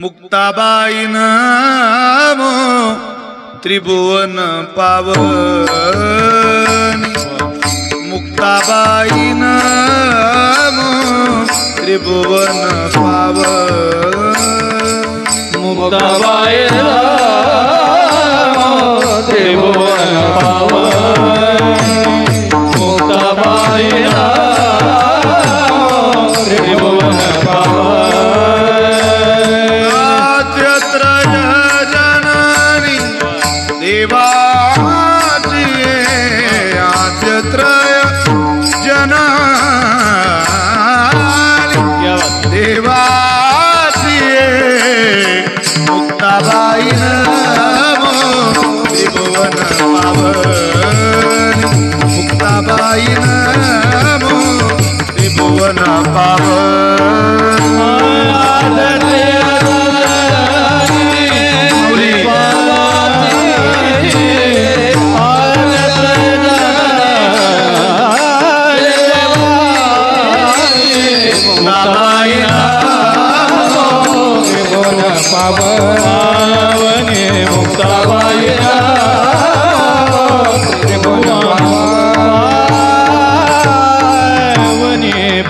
मुक्ताबाई नामो त्रिभुवन पावनी, मुक्ताबाई नामो त्रिभुवन पावनी, मुक्ताबाई नामो त्रिभुवन पावनी, मुक्ताबाई नामो त्रिभुवन पावनी। देवाची आद्यत्रय जनानी, देवाची मुक्ताबाई नामो त्रिभुवन पावनी, मुक्ताबाई नामो त्रिभुवन पावनी। पावनी मुक्ताबाई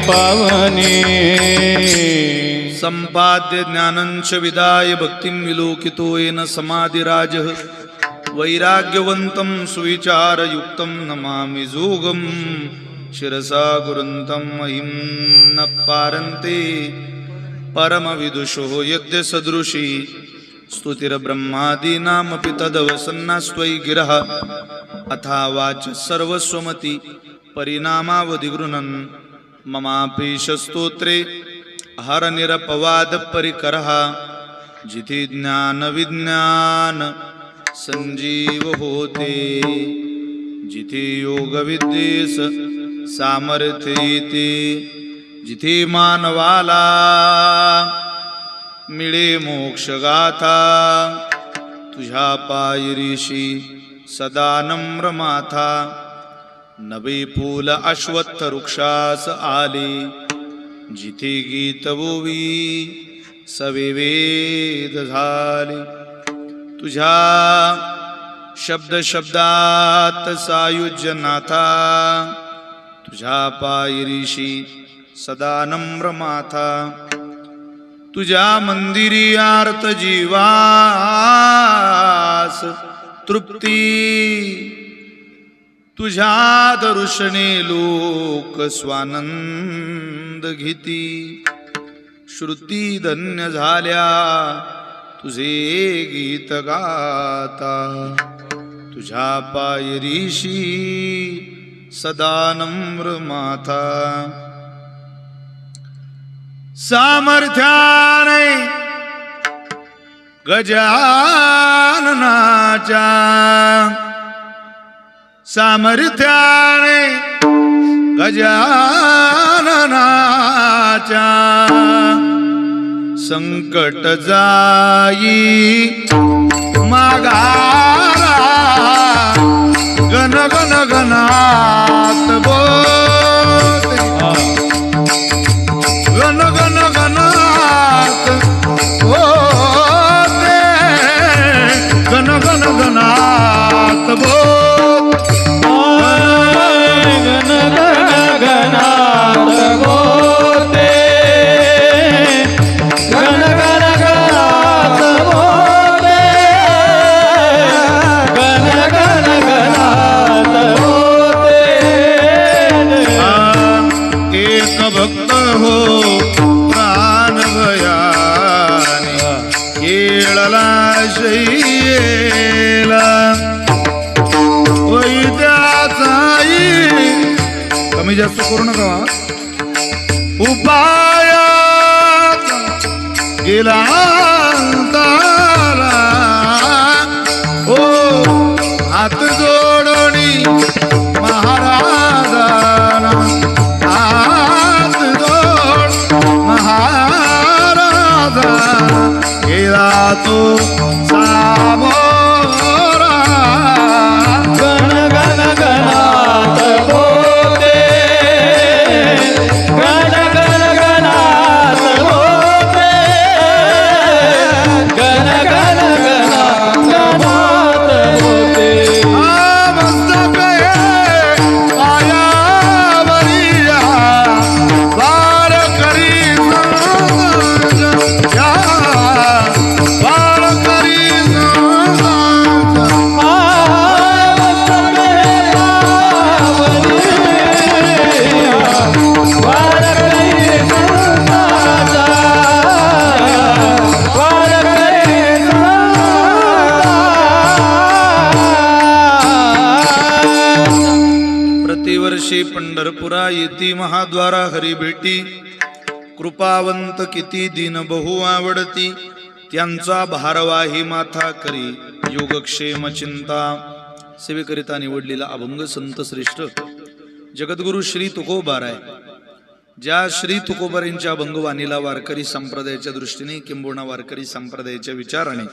पावनी। संपाद्य ज्ञानंच विदाय भक्तिं विलोकितो येन समाधिराजः, वैराग्यवन्तं सुविचारयुक्तं नमामि जोगं, शिरसा गुरुन्तं महिं न पारन्ते परमविदुषो यद्य सदृशी, स्तुतिर्ब्रह्मादीनामपि तदवसन्नास्त्वयि गिरः, अथा वाच सर्वस्वमति परिणामावधिगृह्णन्, ममापीश स्तोत्रे हरनिरपवाद परिकरः, जिथे ज्ञान विज्ञान संजीव होते, जिथे योग विद्येस सामर्थ्य येते, जिथे मानवाला मिळे मोक्ष गाथा, तुझ्या पायरीशी सदा नम्र माथा, नवे फूल अश्वत्थ वृक्षास आले, जिथे गीत बोवी सवे वेद झाले, तुझ्या शब्द शब्दात सायुज्य नाथा, तुझ्या पायरीशी सदा नम्र माथा, तुझ्या मंदिरी आर्त जीवास तृप्ती, तुझ्या दर्शने लोक स्वानंद घेती, श्रुती धन्य झाल्या तुझे गीत गाता, तुझ्या पायरीशी सदा नम्र माथा, सामर्थ्याने गजाननाच्या, सामर्थ्याने गजाननाच्या, संकट जाई मागारा, गण गण गणात बोलते, गण गण गणात बोलते, गण गण गणात बोलते, गण गण गणात बोलते, गण गण गणात बोलते, गण गण गणात बोलते। एक भक्त हो प्राण भयाने, केळला शैला वैद्याचाई, कमी जास्त करू नका, उपायात गेला तारा, ओ हात जोडणी महाराजांना, हात जोड महाराजा, गेला तो सामोरा, गण गण गणात बोलते, गण गण गणात बोलते, वर्षी पंढरपुरा येती महाद्वारा हरी भेटी कृपावंत किती दीन बहु आवडती त्यांचा भारवाही माथा करी योगक्षेम चिंता सेवेकरिता निवडलेला अभंग संत श्रेष्ठ जगद्गुरु श्री तुकोबाराय. ज्या श्री तुकोबारांच्या अभंगवाणीला वारकरी संप्रदायाच्या दृष्टीने किंबहुना वारकरी संप्रदायाच्या विचाराने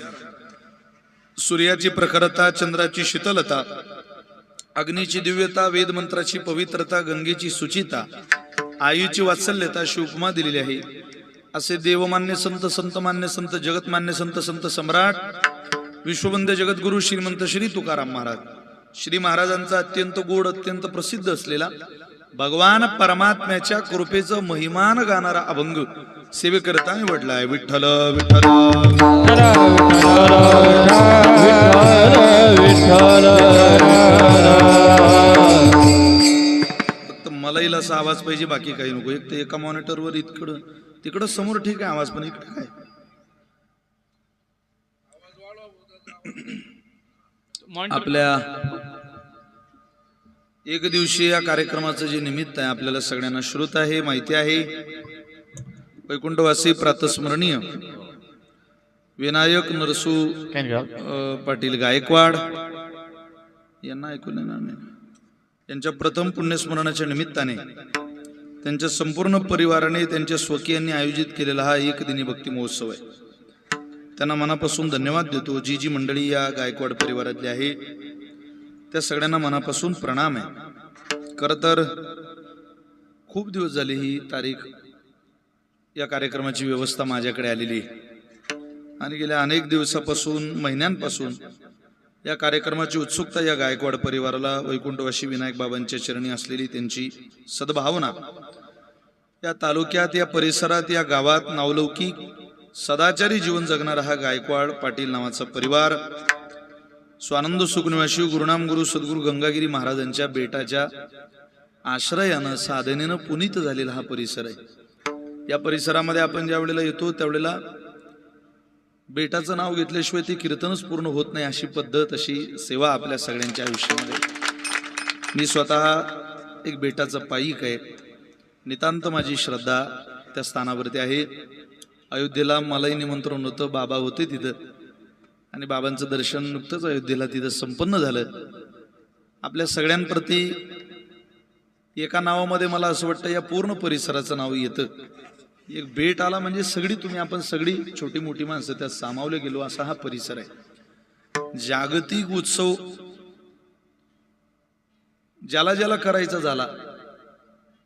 सूर्याची प्रखरता, चंद्राची शीतलता, अग्नीची दिव्यता, वेद मंत्राची पवित्रता, गंगेची सुचिता, आयुची वात्सल्यता अशी उपमा दिलेली आहे. असे देवमान्य संत, संतमान्य संत, जगतमान्य संत, संत सम्राट विश्ववंद्य जगद्गुरु श्रीमंत श्री तुकाराम महाराज, श्री महाराजांचा अत्यंत गोड, अत्यंत प्रसिद्ध असलेला भगवान परमात्म्याच्या कृपेचं महिमान गाणारा अभंग सेवेकरता निवडला आहे. विठ्ठल विठ्ठल फक्त मलाईला असा आवाज पाहिजे, बाकी काही नको. एक तर एका मॉनिटरवर इकडं तिकडं समोर ठीक आहे आवाज, पण इकडे काय आपल्या एक दिवशी या कार्यक्रमाचं जे निमित्त आहे आपल्याला सगळ्यांना श्रुत आहे, माहिती आहे. वैकुंठवासी प्रातस्मरणीय विनायक नरसू पाटील गायकवाड यांना ऐकून येणार नाही, यांच्या प्रथम पुण्यस्मरणाच्या निमित्ताने त्यांच्या संपूर्ण परिवाराने, त्यांच्या स्वकीयांनी आयोजित केलेला हा एक दिनी भक्ती महोत्सव आहे. त्यांना मनापासून धन्यवाद देतो. जी जी मंडळी या गायकवाड परिवारातली आहे त्या सगळ्यांना मनापासून प्रणाम आहे. खरं तर खूप दिवस झाले ही तारीख, या कार्यक्रमाची व्यवस्था माझ्याकडे आलेली आहे आणि गेल्या अनेक दिवसापासून, महिन्यांपासून या कार्यक्रमाची उत्सुकता या गायकवाड परिवाराला, वैकुंठवासी विनायक बाबांच्या चरणी असलेली त्यांची सद्भावना, या तालुक्यात, या परिसरात, या गावात नावलौकिक सदाचारी जीवन जगणारा हा गायकवाड पाटील नावाचा परिवार, स्वानंद सुखनिवासी गुरुनाम गुरु सद्गुरु गंगागिरी महाराजांच्या बेटाच्या आश्रयानं, साधनेनं पुनीत झालेला हा परिसर आहे. या परिसरामध्ये आपण ज्या वेळेला येतो त्यावेळेला बेटाचं नाव घेतल्याशिवाय ती कीर्तनच पूर्ण होत नाही, अशी पद्धत, अशी सेवा आपल्या सगळ्यांच्या आयुष्यामध्ये. मी स्वतः एक बेटाचा पायीक आहे. नितांत माझी श्रद्धा त्या स्थानावरती आहे. अयोध्येला मलाही निमंत्रण होतं, बाबा होते तिथं आणि बाबांचं दर्शन नुकतंच अयोध्येला तिथं संपन्न झालं. आपल्या सगळ्यांप्रती एका नावामध्ये मला असं वाटतं या पूर्ण परिसराचं नाव येतं. एक बेट आला म्हणजे सगळी तुम्ही, आपण सगळी छोटी मोठी माणसं त्यात सामावले गेलो असा हा परिसर आहे. जागतिक उत्सव ज्याला ज्याला करायचा झाला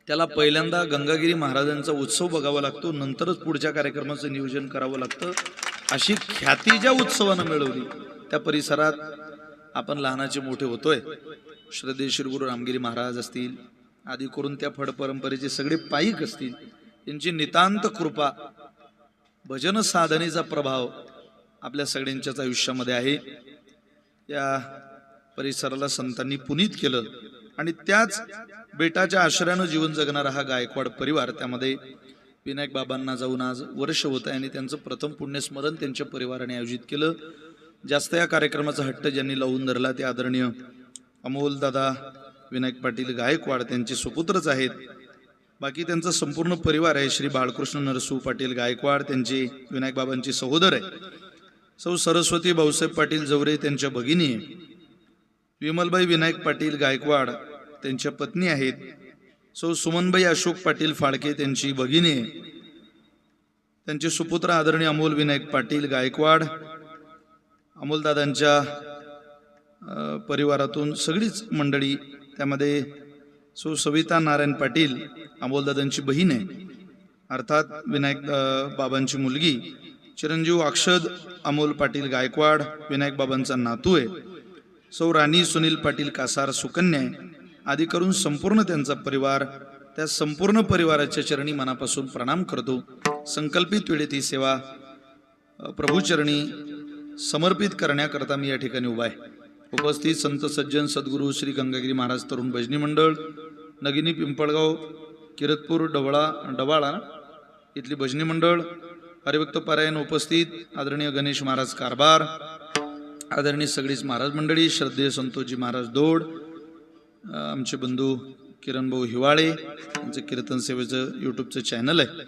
त्याला पहिल्यांदा गंगागिरी महाराजांचा उत्सव बघावा लागतो, नंतरच पुढच्या कार्यक्रमाचं नियोजन करावं लागतं. अशी ख्याती ज्या उत्सवानं मिळवली त्या परिसरात आपण लहानाचे मोठे होतोय. श्रद्धेय श्री गुरु रामगिरी महाराज असतील, आदी करून त्या फड परंपरेचे सगळे पायीक असतील, यांची नितांत कृपा, भजन साधनेचा प्रभाव आपल्या सगळ्यांच्याच आयुष्यामध्ये आहे. या परिसराला संतांनी पुनीत केलं आणि त्याच बेटाच्या आश्रयानं जीवन जगणारा हा गायकवाड परिवार, त्यामध्ये विनायक बाबांना जाऊन आज वर्ष होत आहे आणि त्यांचं प्रथम पुण्यस्मरण त्यांच्या परिवाराने आयोजित केलं. जास्त या कार्यक्रमाचा हट्ट ज्यांनी लावून धरला ते आदरणीय अमोल दादा विनायक पाटील गायकवाड, त्यांचे सुपुत्रच आहेत. बाकी त्यांचा संपूर्ण परिवार आहे. श्री बाळकृष्ण नरसू पाटील गायकवाड त्यांचे विनायक बाबांचे सहोदर आहे. सौ सरस्वती भाऊसाहेब पाटील जवरे त्यांच्या भगिनी आहे. विमलबाई विनायक पाटील गायकवाड त्यांच्या पत्नी आहेत. सौ सुमनबाई अशोक पाटील फाळके त्यांची भगिनी आहे. त्यांचे सुपुत्र आदरणीय अमोल विनायक पाटील गायकवाड. अमोलदादांच्या परिवारातून सगळीच मंडळी, त्यामध्ये सौ सविता नारायण पाटील अमोलदादांची बहीण आहे, अर्थात विनायक बाबांची मुलगी. चिरंजीव अक्षद अमोल पाटील गायकवाड विनायक बाबांचा नातू आहे. सौ राणी सुनील पाटील कासार सुकन्या आहे. आदी करून संपूर्ण त्यांचा परिवार, त्या संपूर्ण परिवाराच्या चरणी मनापासून प्रणाम करतो. संकल्पित वेळेत ही सेवा प्रभूचरणी समर्पित करण्याकरता मी या ठिकाणी उभा आहे. उपस्थित संत सज्जन सद्गुरू श्री गंगागिरी महाराज तरुण भजनी मंडळ, नगिनी पिंपळगाव, किरतपूर डवाळा इथली भजनी मंडळ, हरिभक्त पारायण उपस्थित आदरणीय गणेश महाराज कारभार, आदरणीय सगळीच महाराज मंडळी, श्रद्धेय संतोषजी महाराज दोड, आमचे बंधू किरण भाऊ हिवाळे यांचं कीर्तन सेवेचं यूट्यूबचं चॅनल आहे.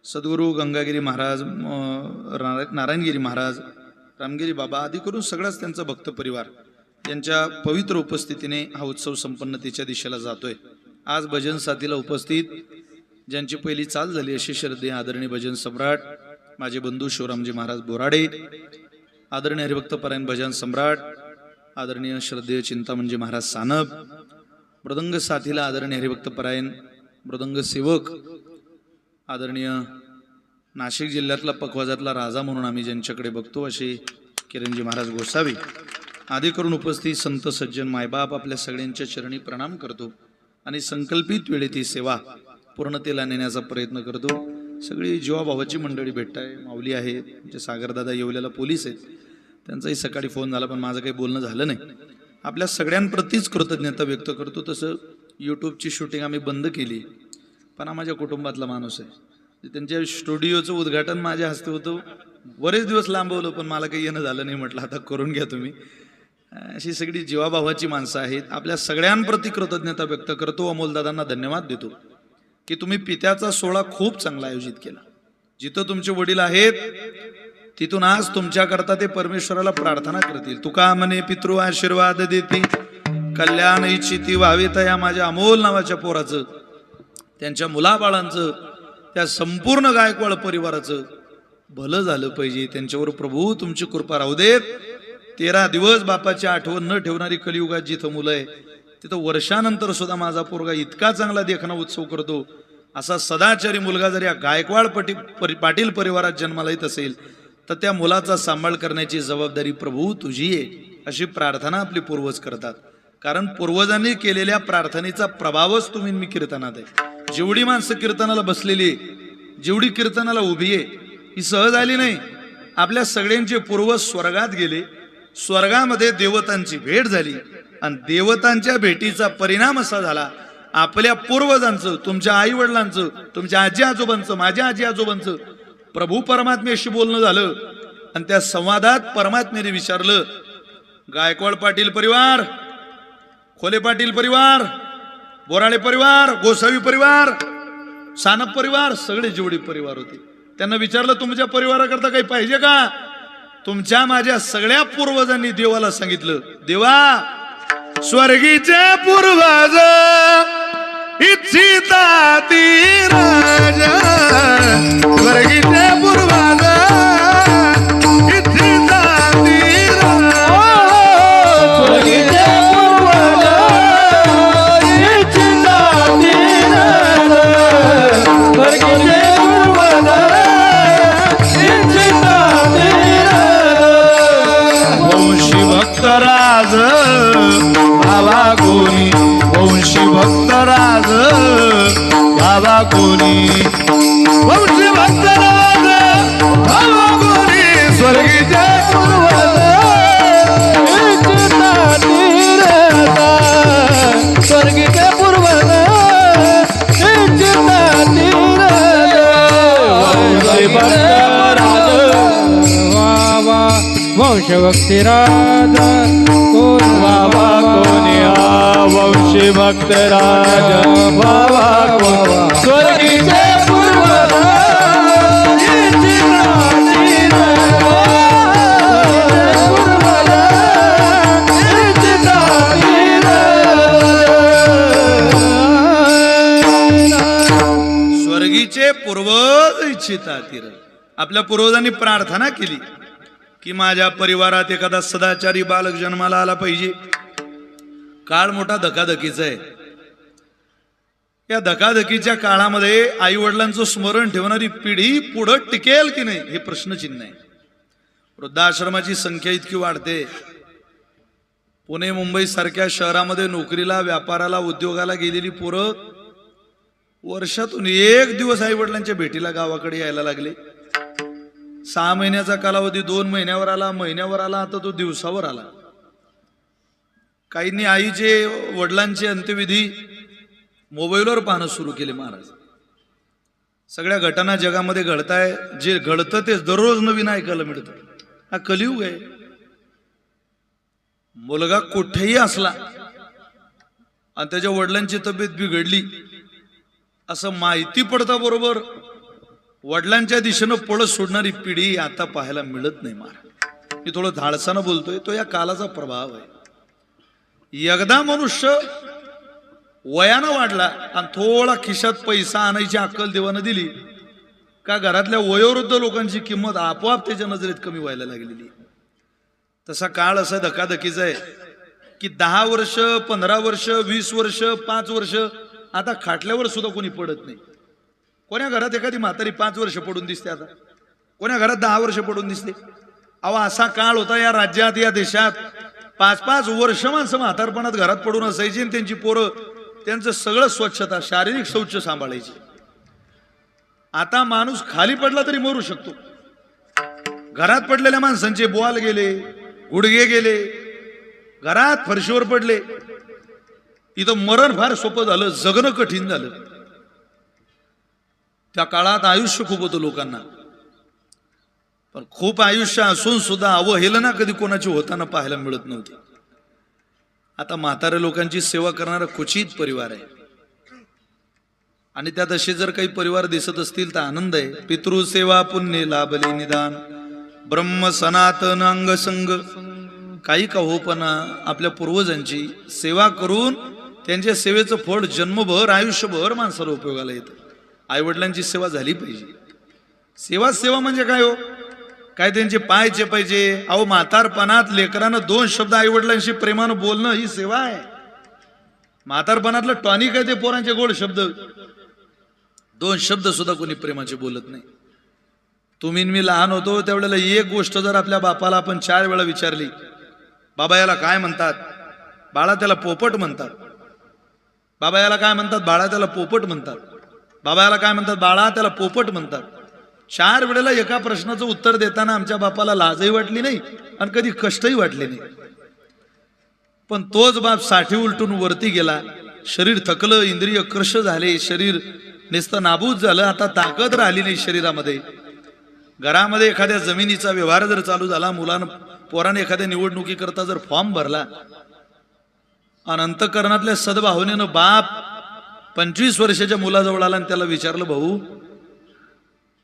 सद्गुरू गंगागिरी महाराज, नारायणगिरी महाराज, रामगिरी बाबा आदी करून सगळाच त्यांचा भक्त परिवार यांच्या पवित्र उपस्थितीने हा उत्सव संपन्नतेच्या दिशेला जातोय. आज भजन साथीला उपस्थित ज्यांची पहिली चाल झाली अशी श्रद्धेय आदरणीय भजन सम्राट माझे बंधू शिवरामजी महाराज बोराडे, आदरणीय हरिभक्त परायण भजन सम्राट आदरणीय श्रद्धेय चिंतामणजी महाराज सानप, मृदंग साथीला आदरणीय हरिभक्त परायण मृदंग सेवक आदरणीय नाशिक जिल्ह्यातला पखवाजातला राजा म्हणून आम्ही ज्यांच्याकडे बघतो असे किरणजी महाराज गोसावी आदी करून उपस्थित संत सज्जन मायबाप आपल्या सगळ्यांच्या चरणी प्रणाम करतो आणि संकल्पित वेळेत ही सेवा पूर्णतेला नेण्याचा प्रयत्न करतो. सगळी जीवाभावाची मंडळी भेटताय, माऊली आहे, म्हणजे सागरदादा येवल्याला पोलीस आहेत, त्यांचाही सकाळी फोन झाला पण माझं काही बोलणं झालं नाही. आपल्या सगळ्यांप्रतीच कृतज्ञता व्यक्त करतो. तसं यूट्यूबची शूटिंग आम्ही बंद केली पण हा माझ्या कुटुंबातला माणूस आहे. त्यांच्या स्टुडिओचं उद्घाटन माझ्या हस्ते होतं, बरेच दिवस लांबवलं पण मला काही येणं झालं नाही. म्हटलं आता करून घ्या तुम्ही. अशी सगळी जीवाभावाची माणसं आहेत. आपल्या सगळ्यांप्रती कृतज्ञता व्यक्त करतो. अमोलदादांना धन्यवाद देतो की तुम्ही पित्याचा सोहळा खूप चांगला आयोजित केला. जिथं तुमचे वडील आहेत तिथून आज तुमच्याकरता ते परमेश्वराला प्रार्थना करतील. तुका म्हणे पितृ आशीर्वाद देती, कल्याण इच्छिती व्हावी तया माझ्या अमोल नावाच्या पोराचं, त्यांच्या मुलाबाळांचं, त्या संपूर्ण गायकवाड परिवाराचं भलं झालं पाहिजे. त्यांच्यावर प्रभू तुमची कृपा राहू देत. 13 दिवस बापाची आठवण न ठेवणारी कलियुगात जिथं मुलं आहे तिथं वर्षानंतर सुद्धा माझा पोरगा इतका चांगला देखणा उत्सव करतो. असा सदाचारी मुलगा जर या गायकवाड पाटील परिवारात जन्माला येत असेल तर त्या मुलाचा सांभाळ करण्याची जबाबदारी प्रभू तुझी आहे अशी प्रार्थना आपली पूर्वज करतात. कारण पूर्वजांनी केलेल्या प्रार्थनेचा प्रभावच तुम्ही मी कीर्तनात आहे. जेवढी माणसं कीर्तनाला बसलेली आहे, जेवढी कीर्तनाला उभी आहे, ही सहज आली नाही. आपल्या सगळ्यांचे पूर्वज स्वर्गात गेले, स्वर्गामध्ये देवतांची भेट झाली आणि देवतांच्या भेटीचा परिणाम असा झाला आपल्या पूर्वजांचं, तुमच्या आई वडिलांचं, तुमच्या आजी आजोबांचं, माझ्या आजी आजोबांचं प्रभू परमात्म्याशी बोलणं झालं. आणि त्या संवादात परमात्म्याने विचारलं, गायकवाड पाटील परिवार, खोले पाटील परिवार, बोराडे परिवार, गोसावी परिवार, सानप परिवार, सगळे जेवढे परिवार होते त्यांना विचारलं तुमच्या परिवाराकरता काही पाहिजे का? तुमच्या माझ्या सगळ्या पूर्वजांनी देवाला सांगितलं, देवा स्वर्गीचे पूर्वज इच्छिता ती राजा, स्वर्गीचे पूर्वज इच्छिता ती राजा, स्वर्गीचे पूर्वज इच्छिता ती राजा, स्वर्गीचे पूर्वज इच्छिता ती राजा. वंशी भक्तराज बाबा कोणी, वंशी भक्तराज बाबा कोणी, वंशी भक्तराज बाबा कोणी, स्वर्गीचे पूर्वज इच्छिता ती राजा, स्वर्गीचे पूर्वज इच्छिता ती राजा. वंशभक्ती राजा बाबा कोण्या वंशी भक्त राजा, बाबा कोण्या स्वर्गीचे पूर्वज इच्छिता ती राजा, पूर्वज इच्छिता ती राजा. स्वर्गीचे पूर्वज इच्छिता तीर. आपल्या पूर्वजांनी प्रार्थना केली की माझ्या परिवारात एखादा सदाचारी बालक जन्माला आला पाहिजे. काळ मोठा धकाधकीचा आहे. या धकाधकीच्या काळामध्ये आई वडिलांचं स्मरण ठेवणारी पिढी पुढे टिकेल की नाही हे प्रश्नचिन्ह आहे. वृद्धाश्रमाची संख्या इतकी वाढते. पुणे मुंबई सारख्या शहरामध्ये नोकरीला, व्यापाराला, उद्योगाला गेलेली पोरं वर्षातून एक दिवस आई वडिलांच्या भेटीला गावाकडे यायला लागले. 6 महिन्याचा कालावधी 2 महिन्यावर आला, महिन्यावर आला, आता तो दिवसावर आला. काहींनी आईचे वडिलांचे अंत्यविधी मोबाईलवर पाहणं सुरू केले. महाराज सगळ्या घटना जगामध्ये घडताय, जे घडतं ते दररोज नवीन ऐकायला मिळतं. हा कलियुग आहे. मुलगा कुठेही असला आणि त्याच्या वडिलांची तब्येत बिघडली असं माहिती पडता बरोबर वडिलांच्या दिशेनं पळत सोडणारी पिढी आता पाहायला मिळत नाही. महाराज मी थोडं धाडसानं बोलतोय, तो या कालाचा प्रभाव आहे. एकदा मनुष्य वयानं वाढला आणि थोडा खिशात पैसा आणायची अक्कल देवानं दिली का घरातल्या वयोवृद्ध लोकांची किंमत आपोआप त्याच्या नजरेत कमी व्हायला लागलेली. तसा काळ असा धकाधकीचा आहे की 10 वर्ष 15 वर्ष 20 वर्ष 5 वर्ष आता खाटल्यावर सुद्धा कोणी पडत नाही. कोण्या घरात एखादी म्हातारी 5 वर्ष पडून दिसते, आता कोण्या घरात 10 वर्ष पडून दिसते. अहो असा काळ होता या राज्यात या देशात 5-5 वर्ष माणसं म्हातारपणात घरात पडून असायची आणि त्यांची पोरं त्यांचं सगळं स्वच्छता शारीरिक शौच सांभाळायची. आता माणूस खाली पडला तरी मरू शकतो. घरात पडलेल्या माणसांचे बोल गेले, गुडघे गेले, घरात फरशीवर पडले. इथं मरण फार सोपं झालं, जगणं कठीण झालं. त्या काळात आयुष्य खूप होतं लोकांना, पण खूप आयुष्य असून सुद्धा अवहेलना कधी कोणाची होताना पाहायला मिळत नव्हती. आता म्हाताऱ्या लोकांची सेवा करणारा क्वचित परिवार आहे आणि त्यात असे जर काही परिवार दिसत असतील तर आनंद आहे. पितृसेवा पुण्य लाभले निदान ब्रह्म सनातन अंगसंग. काही का हो पण आपल्या पूर्वजांची सेवा करून त्यांच्या सेवेचं फळ जन्मभर आयुष्यभर माणसाला उपयोगाला येतं. आई वडिलांची सेवा झाली पाहिजे. सेवा म्हणजे काय हो, काय त्यांचे पाय चेपायचे. अहो म्हातारपणात लेकरानं 2 शब्द आई वडिलांशी प्रेमानं बोलणं ही सेवा आहे. म्हातारपणातलं टॉनिक आहे ते पोरांचे गोड शब्द. 2 शब्द सुद्धा कोणी प्रेमाचे बोलत नाही. तुम्ही मी लहान होतो त्यावेळेला एक गोष्ट जर आपल्या बापाला आपण 4 वेळा विचारली, बाबा याला काय म्हणतात, बाळा त्याला पोपट म्हणतात, बाबा याला काय म्हणतात, बाळा त्याला पोपट म्हणतात, बाबा याला काय म्हणतात, बाळा त्याला पोपट म्हणतात. 4 वेळेला एका प्रश्नाचं उत्तर देताना आमच्या बापाला लाजही वाटली नाही आणि कधी कष्टही वाटले नाही. पण तोच बाप साठी उलटून वरती गेला. शरीर थकलं, इंद्रिय क्रश झाले, शरीर नुसतं नाबूद झालं. आता ताकद राहिली नाही शरीरामध्ये. घरामध्ये एखाद्या जमिनीचा व्यवहार जर चालू झाला, पोराने एखाद्या निवडणुकीकरता जर फॉर्म भरला आणि अंतःकरणातल्या सद्भावनेनं बाप 25 वर्षाच्या मुलाजवळ आला आणि त्याला विचारलं, भाऊ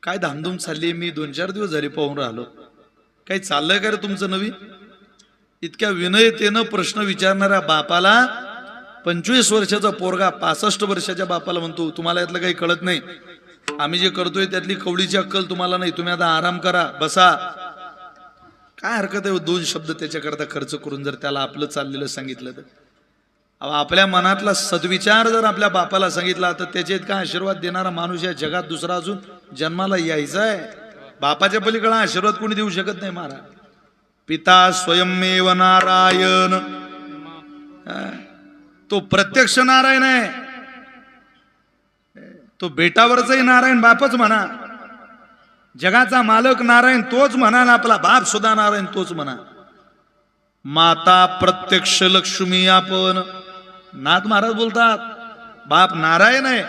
काय धामधूम चालली, मी 2-4 दिवस झाले पाहून राहिलो, काही चाललंय का रे तुमचं नवीन. इतक्या विनयतेनं प्रश्न विचारणाऱ्या बापाला 25 वर्षाचा पोरगा 65 वर्षाच्या बापाला म्हणतो, तुम्हाला यातलं काही कळत नाही, आम्ही जे करतोय त्यातली कवडीची अक्कल तुम्हाला नाही, तुम्ही आता आराम करा, बसा. काय हरकत आहे 2 शब्द त्याच्याकरता खर्च करून जर त्याला आपलं चाललेलं सांगितलं तर. आपल्या मनातला सद्विचार जर आपल्या बापाला सांगितला तर त्याचे इतका आशीर्वाद देणारा माणूस या जगात दुसरा अजून जन्माला यायचा आहे. बापाच्या पलीकडे आशीर्वाद कोणी देऊ शकत नाही महाराज. पिता स्वयंमेव नारायण, तो प्रत्यक्ष नारायण आहे. तो बेटावरचाही नारायण बापच म्हणा, जगाचा मालक नारायण तोच म्हणा, आपला बाप सुद्धा नारायण तोच म्हणा. माता प्रत्यक्ष लक्ष्मी आपण. नाथ महाराज बोलतात बाप नारायण आहे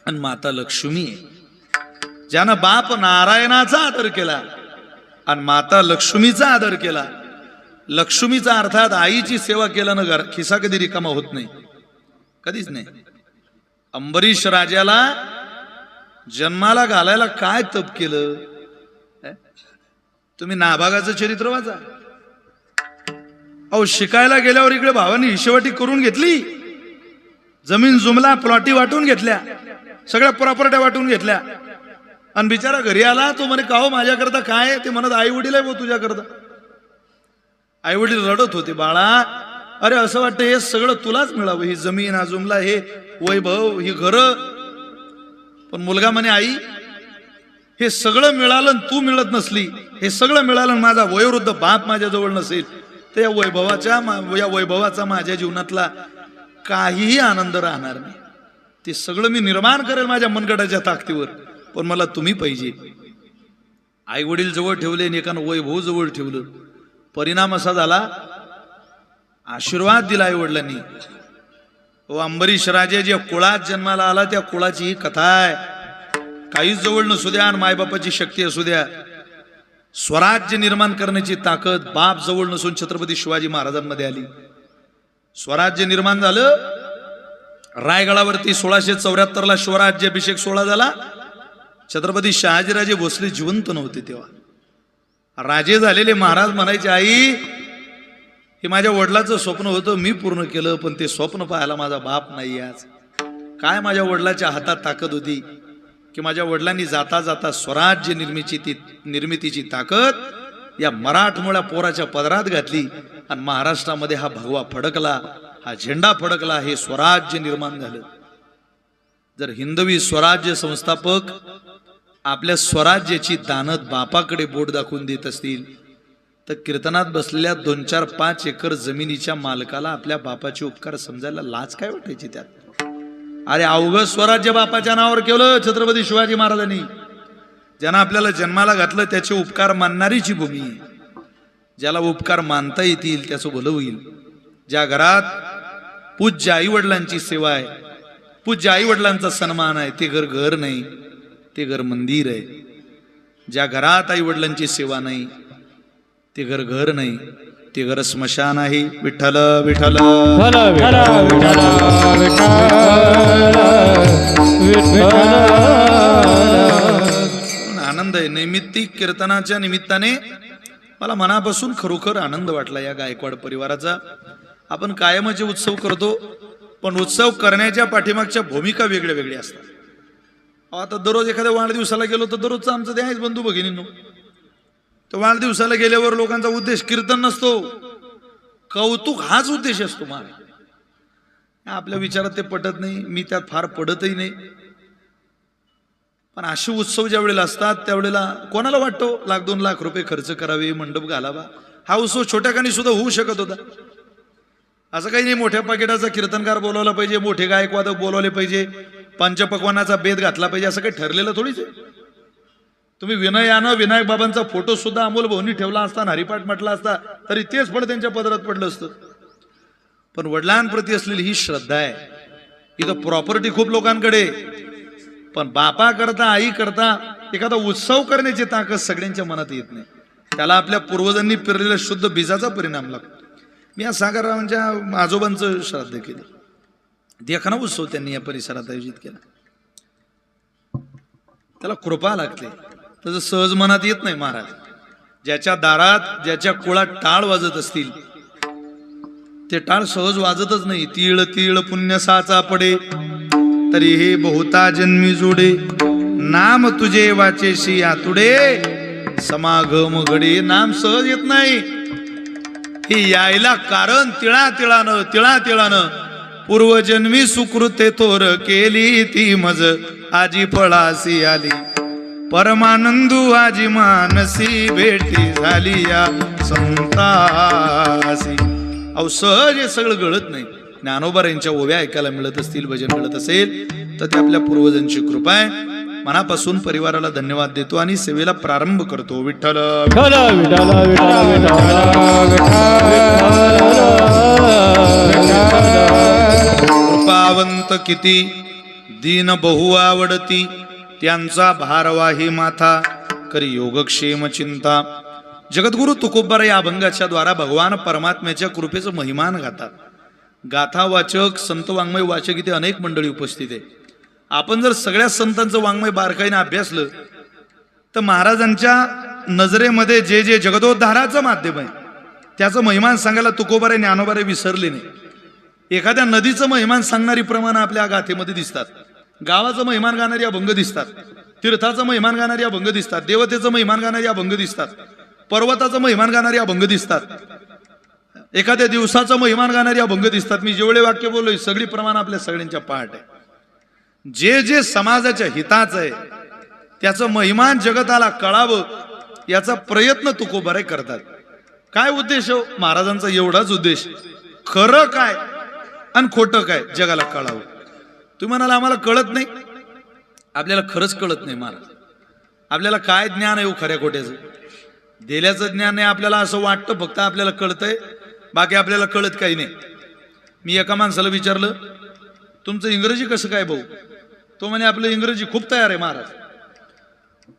आणि माता लक्ष्मी आहे. ज्यानं बाप नारायणाचा आदर केला आणि माता लक्ष्मीचा आदर केला, लक्ष्मीचा अर्थात आईची सेवा केल्यानं खिसा कधी रिकामा होत नाही, कधीच नाही. अंबरीश राजाला जन्माला घालायला काय तप केलं, तुम्ही नाभागाचं चरित्र वाचा. अहो शिकायला गेल्यावर इकडे भावानी हिशेवाटी करून घेतली, जमीन जुमला, प्लॉटी वाटून घेतल्या, सगळ्या प्रॉपर्ट्या वाटून घेतल्या आणि बिचारा घरी आला. तो म्हणे का हो माझ्याकरता काय. ते म्हणत आई वडील आहे भाऊ तुझ्याकरता. आई वडील रडत होते, बाळा अरे असं वाटतं हे सगळं तुलाच मिळावं, ही जमीन हा जुमला, हे वैभव, ही घरं. पण मुलगा म्हणे आई हे सगळं मिळालं तू मिळत नसली, हे सगळं मिळालं माझा वयोवृद्ध बाप माझ्याजवळ नसेल तर या वैभवाचा माझ्या जीवनातला काहीही आनंद राहणार नाही. ते सगळं मी निर्माण करेल माझ्या मनगटाच्या ताकदीवर, पण मला तुम्ही पाहिजे. आई वडील जवळ ठेवले आणि एकानं वैभव जवळ ठेवलं. परिणाम असा झाला, आशीर्वाद दिला आई वडिलांनी. अंबरीश राजा ज्या कुळात जन्माला आला त्या कुळाची ही कथा आहे. काहीच जवळ नसू द्या आणि मायबापाची शक्ती असू द्या, स्वराज्य निर्माण करण्याची ताकद बाप जवळ नसून छत्रपती शिवाजी महाराजांमध्ये आली. स्वराज्य निर्माण झालं रायगडावरती 1674 शिवराज्याभिषेक सोहळा झाला. छत्रपती शहाजीराजे भोसले जिवंत नव्हते तेव्हा. राजे झालेले महाराज म्हणायचे, आई हे माझ्या वडिलाचं स्वप्न होतं, मी पूर्ण केलं, पण ते स्वप्न पाहायला माझा बाप नाही आज. काय माझ्या वडिलाच्या हातात ताकद होती की माझ्या वडिलांनी जाता जाता स्वराज्य निर्मितीची ताकद या मराठमोळ्या पोराच्या पदरात घातली आणि महाराष्ट्रामध्ये हा भगवा फडकला, हा झेंडा फडकला, हे स्वराज्य निर्माण झालं. जर हिंदवी स्वराज्य संस्थापक आपल्या स्वराज्याची दानत बापाकडे बोट दाखवून देत असतील तर कीर्तनात बसलेल्या 2-4-5 एकर जमिनीच्या मालकाला आपल्या बापाचे उपकार समजायला लाज काय वाटायची त्यात? अरे अवघं स्वराज्य बापाच्या नावावर केलं छत्रपती शिवाजी महाराजांनी. ज्यांना आपल्याला जन्माला घातलं त्याचे उपकार मानणारीची भूमी आहे. ज्याला उपकार मानता येतील त्याचं भलं होईल. ज्या घरात पूज्य आई वडिलांची सेवा आहे, पूज्य आई वडिलांचा सन्मान आहे, ते घर घर नाही, ते घर मंदिर आहे. ज्या घरात आई वडिलांची सेवा नाही ते घर घर नाही, ते घर स्मशान आहे. विठ्ठल विठ्ठल आनंद आहे. नैमित्तिक कीर्तनाच्या निमित्ताने मला मनापासून खरोखर आनंद वाटला या गायकवाड परिवाराचा. आपण कायमचे उत्सव करतो, पण उत्सव करण्याच्या पाठीमागच्या भूमिका वेगळ्या वेगळ्या असतात. आता दररोज एखाद्या वाढदिवसाला गेलो तर दररोजचं आमचं ते आहेच बंधू भगिनींनो. तर वाढदिवसाला गेल्यावर लोकांचा उद्देश कीर्तन नसतो, कौतुक हाच उद्देश असतो. आपल्या विचारात ते पटत नाही, मी त्यात फार पडतही नाही. पण असे उत्सव ज्या वेळेला असतात त्यावेळेला कोणाला वाटतो 1-2 लाख रुपये खर्च करावे, मंडप घालावा. हा उत्सव छोट्याखानी सुद्धा होऊ शकत होता. असं काही नाही मोठ्या पाकिटाचा कीर्तनकार बोलावला पाहिजे, मोठे गायकवादक बोलावले पाहिजे, पंचपक्वानाचा बेद घातला पाहिजे, असं काही ठरलेलं थोडीच आहे. तुम्ही विनयानं विनायक बाबांचा फोटो सुद्धा अमोल भाऊंनी ठेवला असता, हरिपाठ म्हटला असता तरी तेच फळ त्यांच्या पदरात पडलं असतं. पण वडिलांप्रती असलेली ही श्रद्धा आहे. इथं प्रॉपर्टी खूप लोकांकडे, पण बापा करता आई करता एखादा उत्सव करण्याची ताकद सगळ्यांच्या मनात येत नाही. त्याला आपल्या पूर्वजांनी पेरलेल्या शुद्ध बीजाचा परिणाम लागतो. मी या सागररावांच्या आजोबांचं श्राद्ध केलं. देखना उत्सव त्यांनी या परिसरात आयोजित केला. त्याला कृपा लागते, त्याचं सहज मनात येत नाही. महाराज ज्याच्या दारात ज्याच्या कुळात टाळ वाजत असतील ते टाळ सहज वाजतच नाही. तीळ तीळ पुण्य साचा पडे तरी हे बहुता जन्मी जोडे, नाम तुझे वाचेशी आतुडे समागम घडे. नाम सहज येत नाही, हे यायला कारण तिळा तिळानं पूर्वजन्मी सुकृते थोर केली ती मज आजी फळासी आली. परमानंदू आजी मानसी भेटी झाली या संतासी. अहो सहज हे सगळं गळत नाही. ज्ञानोबा यांच्या ओव्या ऐकायला मिळत असतील, भजन मिळत असेल तर ते आपल्या पूर्वजांची कृपा आहे. मनापासून परिवाराला धन्यवाद देतो आणि सेवेला प्रारंभ करतो. विठ्ठल कृपावंत किती दीन बहु आवडती, त्यांचा भारवाही माथा करी योगक्षेम चिंता. जगद्गुरु तुकोबार या अभंगाच्या द्वारा भगवान परमात्म्याच्या कृपेचं महिमान गातात. गाथा वाचक, संत वाङ्मय वाचक इथे अनेक मंडळी उपस्थित आहे. आपण जर सगळ्या संतांचं वाङ्मय बारकाईने अभ्यासलं तर महाराजांच्या नजरेमध्ये जे जे जगदोद्धाराचं माध्यम आहे त्याचं महिमान सांगायला तुकोबारे ज्ञानोबारे विसरले नाही. एखाद्या नदीचं महिमान सांगणारी प्रमाणं आपल्या गाथेमध्ये दिसतात, गावाचं महिमान गाणारी अभंग दिसतात, तीर्थाचं महिमान गाणारी अभंग दिसतात, देवतेचं महिमान गाणारी अभंग दिसतात, पर्वताचं महिमान गाणारी अभंग दिसतात, एखाद्या दिवसाचं महिमान गाणारी अभंग दिसतात. मी जेवढे वाक्य बोललोय सगळी प्रमाण आपल्या सगळ्यांच्या पाठ आहे. जे जे समाजाच्या हिताचं आहे त्याचं महिमान जगताला कळावं याचा प्रयत्न तुकोबारे करतात. काय उद्देश हो महाराजांचा? एवढाच उद्देश, खरं काय आणि खोटं काय जगाला कळावं. तुम्ही म्हणाला आम्हाला कळत नाही. आपल्याला खरंच कळत नाही महाराज. आपल्याला काय ज्ञान आहे खऱ्या खोट्याचं? दिल्याचं ज्ञान आहे. आपल्याला असं वाटतं फक्त आपल्याला कळतंय, बाकी आपल्याला कळत काही नाही. मी एका माणसाला विचारलं तुमचं इंग्रजी कसं काय भाऊ? तो म्हणे आपलं इंग्रजी खूप तयार आहे महाराज.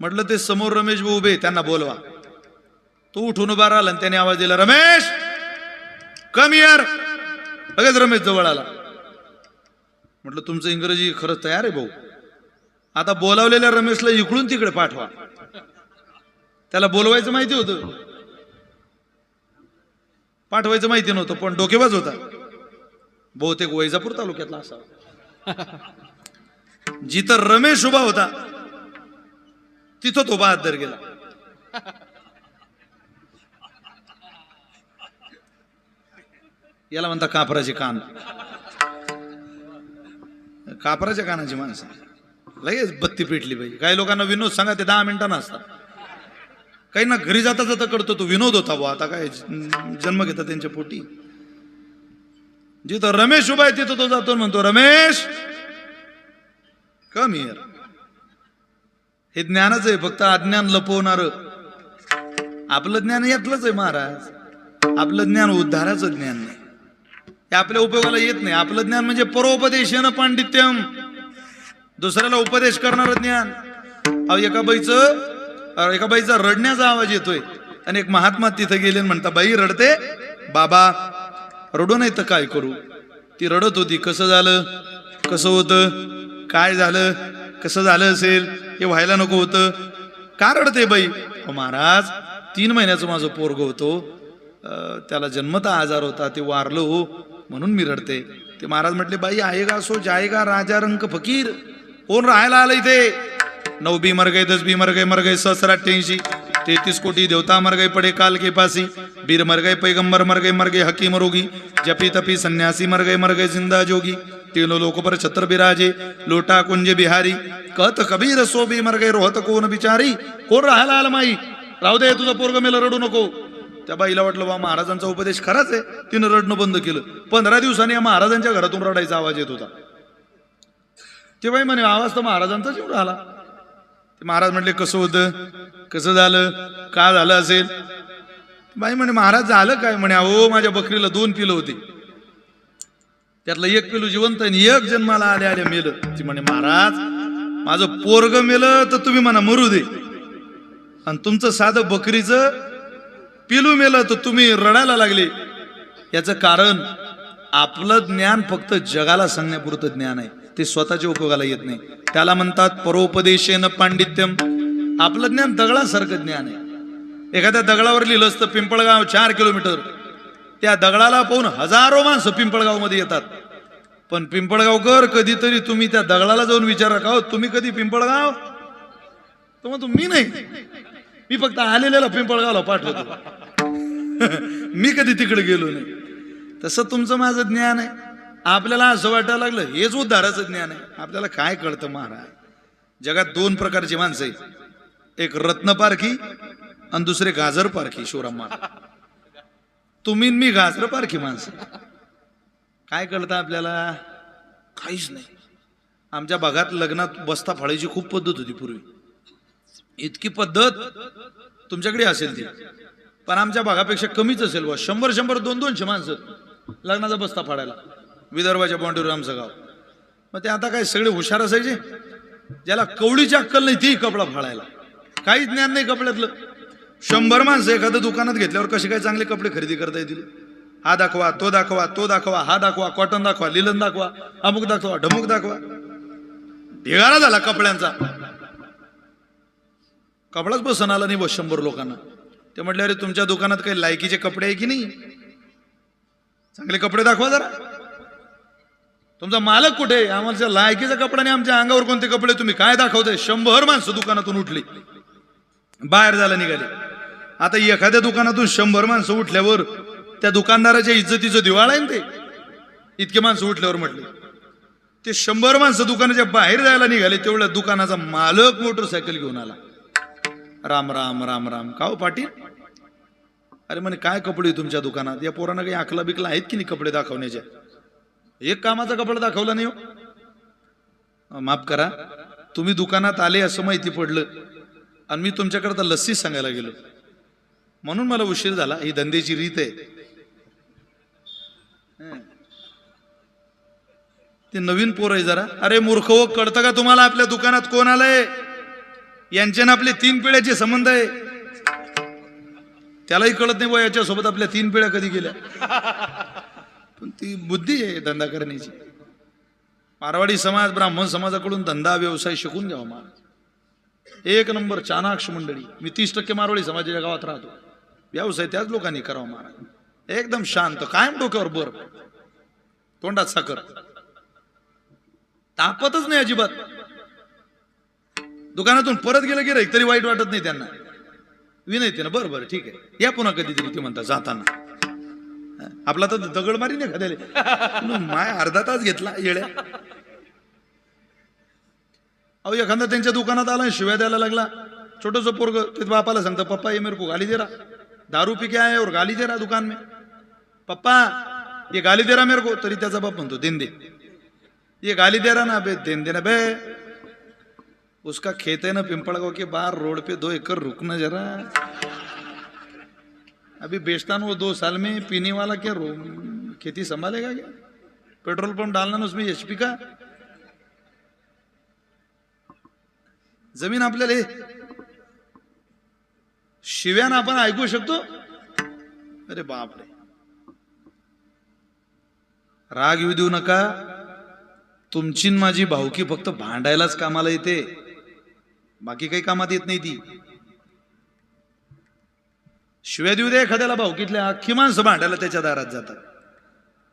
म्हटलं ते समोर रमेश भाऊ उभे, त्यांना बोलवा. तो उठून उभा राहिला आणि त्याने आवाज दिला, रमेश कम हिअर. लगेच रमेश जवळ आला. म्हटलं तुमचं इंग्रजी खरंच तयार आहे भाऊ, आता बोलावलेल्या रमेशला इकडून तिकडे पाठवा. त्याला बोलवायचं माहिती होतं, पाठवायचं माहिती नव्हतं, पण डोकेबाज होता. बहुतेक वैजापूर तालुक्यातला असा. जिथं रमेश उभा होता तिथं तो बहादर गेला. याला म्हणता कापराचे कान. कापराच्या कानाची माणसं लगेच बत्ती पेटली पाहिजे. काही लोकांना विनोद सांगा ते 10 मिनिटांना असतात. काही ना घरी जाता जाता करतो तो विनोद होता बुवा, आता काय जन्म घेतात त्यांच्या पोटी. जिथं रमेश उभा आहे तिथं तो जातो म्हणतो रमेश कम हिअर. हे ज्ञानच आहे, फक्त अज्ञान लपवणार. आपलं ज्ञान यातलंच आहे महाराज. आपलं ज्ञान उद्धाराचं ज्ञान नाही, हे आपल्या उपयोगाला येत नाही. आपलं ज्ञान म्हणजे परोपदेशन पांडित्यम, दुसऱ्याला उपदेश करणारं ज्ञान. अहो एका बाईचा रडण्याचा आवाज येतोय आणि एक महात्मा तिथे गेले म्हणता बाई रडते, बाबा रडू नाही तर काय करू. ती रडत होती. कसं झालं, कसं होतं, काय झालं, कसं झालं असेल, हे व्हायला नको होतं, का रडते बाई. महाराज 3 महिन्याचं माझं पोरग होतो, त्याला जन्मता आजार होता, ते वारलो हो म्हणून मी रडते. ते महाराज म्हटले बाई आएगा सो जाएगा राजा रंक फकीर. कोण राहायला आलं इथे. 9 बी मर गए, 10 बी मर गए 788, 33 कोटी देवता मर गए पड़े काल के पासी. बीर मर गए, पैगंबर मर गए हकीम रोगी. जपी तपी सन्यासी मर गए जिंदा जोगी. तीनों लोक पर छत्र बिराजे, लोटा कुंज बिहारी. कहत कबीर सो बी मर गए रोहत कोण बिचारी. कोण राहायला आलं माई, राहू दे तुझं पोरग मेलं, रडू नको. त्या बाईला वाटलं बा महाराजांचा उपदेश खराच आहे, तिनं रडणं बंद केलं. 15 दिवसांनी या महाराजांच्या घरातून रडायचा आवाज येत होता. ते बाई म्हणे आवाज तर महाराजांचाच येऊन राहिला. ते महाराज म्हटले कसं होतं, कसं झालं, का झालं असेल. बाई म्हणे महाराज झालं काय. म्हणे अहो माझ्या बकरीला 2 पिलं होती, त्यातलं 1 पिलू जिवंत आणि 1 जन्माला आल्या मेलं. ती म्हणे महाराज माझं पोरग मेलं तर तुम्ही म्हणा मरू दे, आणि तुमचं साधं बकरीचं पिलू मेलं तर तुम्ही रडायला लागले. याचं कारण आपलं ज्ञान फक्त जगाला सांगण्यापुरतं ज्ञान आहे, ते स्वतःच्या उपयोगाला येत नाही. त्याला म्हणतात परोपदेशेन पांडित्यम. आपलं ज्ञान दगडासारखं ज्ञान आहे. एखाद्या दगडावर लिहिलं असतं पिंपळगाव 4 किलोमीटर, त्या दगडाला पाहून हजारो माणसं पिंपळगाव मध्ये येतात. पण पिंपळगावकर कधीतरी तुम्ही त्या दगडाला जाऊन विचारा का हो तुम्ही कधी पिंपळगाव. तो म्हणतो मी नाही, मी फक्त आलेल्याला पिंपळगावला पाठवतो, मी कधी तिकडे गेलो नाही. तसं तुमचं माझं ज्ञान आहे. आपल्याला असं वाटायला लागलं हेच उद्धाराचं ज्ञान आहे. आपल्याला काय कळतं महाराज. जगात 2 प्रकारची माणसं आहेत, एक रत्नपारखी आणि दुसरे गाजर पारखी. शिवराम महाराज तुम्ही मी गाजर पारखी माणसं. काय कळतं आपल्याला, काहीच नाही. आमच्या भागात लग्नात बस्ता फाळायची खूप पद्धत होती पूर्वी. इतकी पद्धत तुमच्याकडे असेल ती, पण आमच्या भागापेक्षा कमीच असेल बा. 100-100 200 माणसं लग्नाचा बस्ता फाडायला. विदर्भाच्या बाउंड्रीवर आमचं गाव. मग ते आता काय सगळे हुशार असायचे, ज्याला कवडीची अक्कल नाही ती कपडा फाडायला, काहीच ज्ञान नाही कपड्यातलं. 100 माणसं एखाद्या दुकानात घेतल्यावर कसे काय चांगले कपडे खरेदी करता येतील. हा दाखवा, तो दाखवा, तो दाखवा, हा दाखवा, कॉटन दाखवा, लिलन दाखवा, अमुक दाखवा, ढमुक दाखवा. ढिगारा झाला कपड्यांचा. कपडाच बसन आला नाही बस 100 लोकांना. ते म्हटले अरे तुमच्या दुकानात काही लायकीचे कपडे आहे की नाही, चांगले कपडे दाखवा जरा. तुमचा मालक कुठे, आम्हाला लायकीचा कपडा नाही, आमच्या अंगावर कोणते कपडे तुम्ही काय दाखवताय. 100 माणसं दुकानातून उठली, बाहेर झाला निघाले. आता एखाद्या दुकानातून 100 माणसं उठल्यावर त्या दुकानदाराच्या इज्जतीचं दिवाळ आहे ना ते. इतके माणसं उठल्यावर म्हटले ते 100 माणसं दुकानाच्या बाहेर जायला निघाले. तेवढ्या दुकानाचा मालक मोटरसायकल घेऊन आला. राम राम राम राम. का हो पाटील. अरे म्हणे काय कपडे तुमच्या दुकानात. या पोरांना काही आखला बिकला आहेत की नाही कपडे दाखवण्याच्या. एक कामाचा कपडा दाखवला नाही हो. माफ करा, तुम्ही दुकानात आले असं माहिती पडलं आणि मी तुमच्याकरता लस्सी सांगायला गेलो म्हणून मला उशीर झाला. ही धंद्याची रीत आहे. ते नवीन पोर आहे जरा. अरे मूर्ख हो, कळतं का तुम्हाला आपल्या दुकानात कोण आलंय. यांच्या ना आपले 3 पिढ्याचे संबंध आहे. त्यालाही कळत नाही बा याच्यासोबत आपल्या 3 पिढ्या कधी गेल्या. पण ती बुद्धी आहे धंदा करण्याची. मारवाडी समाज ब्राह्मण समाजाकडून धंदा व्यवसाय शिकून घ्यावा महाराज. एक नंबर चाणाक्ष मंडळी. मी 30% मारवाडी समाजाच्या गावात राहतो. व्यवसाय त्याच लोकांनी करावा महाराज. एकदम शांत, कायम डोक्यावर बर्फ, तोंडात साखर, तापतच नाही अजिबात. दुकानातून परत गेलं की तरी वाईट वाटत नाही त्यांना. विनयते ना, बरं बरं ठीक आहे, या पुन्हा कधीतरी ते म्हणतात जाताना. आपला तर दगड मारी नाही खाद्याले माय अर्धा तास घेतला येड्या. अहो एखादा त्यांच्या दुकानात आला शिव्या द्यायला लागला. छोटस पोरग ते बापाला सांगतं, पप्पा ये मेरे को गाली दे रहा, दारू पी के आए और गाली दे रहा दुकान में, पप्पा ये गाली दे रहा मेरे को. तरी त्याचा बाप म्हणतो देन दे, ये गाली दे रहा ना बे, देन देना बे. उसका खेत है ना पिंपड़गांव के बाहर रोड पे 2 एकड़, रुकना जरा, अभी बेचता ना वो 2 साल में, पीने वाला क्या खेती संभालेगा क्या? पेट्रोल पंप डालना ना उसमें HP का. जमीन आपल्याला शिव्यानं आपण ऐकू शकतो. अरे बापरे. राग येऊ देऊ नका. तुमची माझी भावकी फक्त भांडायलाच कामाला येते, बाकी काही कामात येत नाही ती. शिव्या देऊ दे एखाद्याला भावकीतल्या, अख्खी माणसं भांडायला त्याच्या दारात जातात.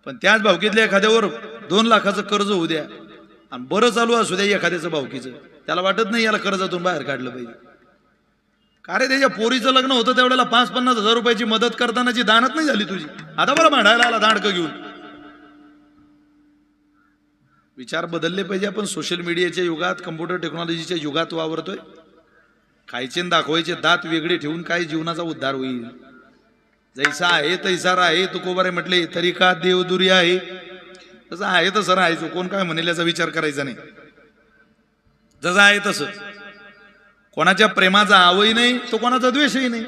पण त्याच भावकीतल्या एखाद्यावर 2 लाखाचं कर्ज होऊ द्या आणि बरं चालू असू द्या एखाद्याचं भावकीचं, त्याला वाटत नाही याला कर्जातून बाहेर काढलं पाहिजे. का रे, त्याच्या पोरीचं लग्न होतं त्यावेळेला 5-50 हजार रुपयाची मदत करतानाची दानत नाही झाली तुझी. आता बरं भांडायला आला दांडकं घेऊन. विचार बदलले पाहिजे. आपण सोशल मीडियाच्या युगात, कम्प्युटर टेक्नॉलॉजीच्या युगात वावरतोय. खायचे दाखवायचे दात वेगळे ठेवून काय जीवनाचा उद्धार होईल? जैसा आहे तैसा राहे, तुकोबारे म्हटले, तरी का देवदुरी आहे. तसं आहे तसं राहायचं, कोण काय म्हणेल याचा विचार करायचा नाही. जसं आहे तसं. कोणाच्या प्रेमाचा आवही नाही तो कोणाचा द्वेषही नाही,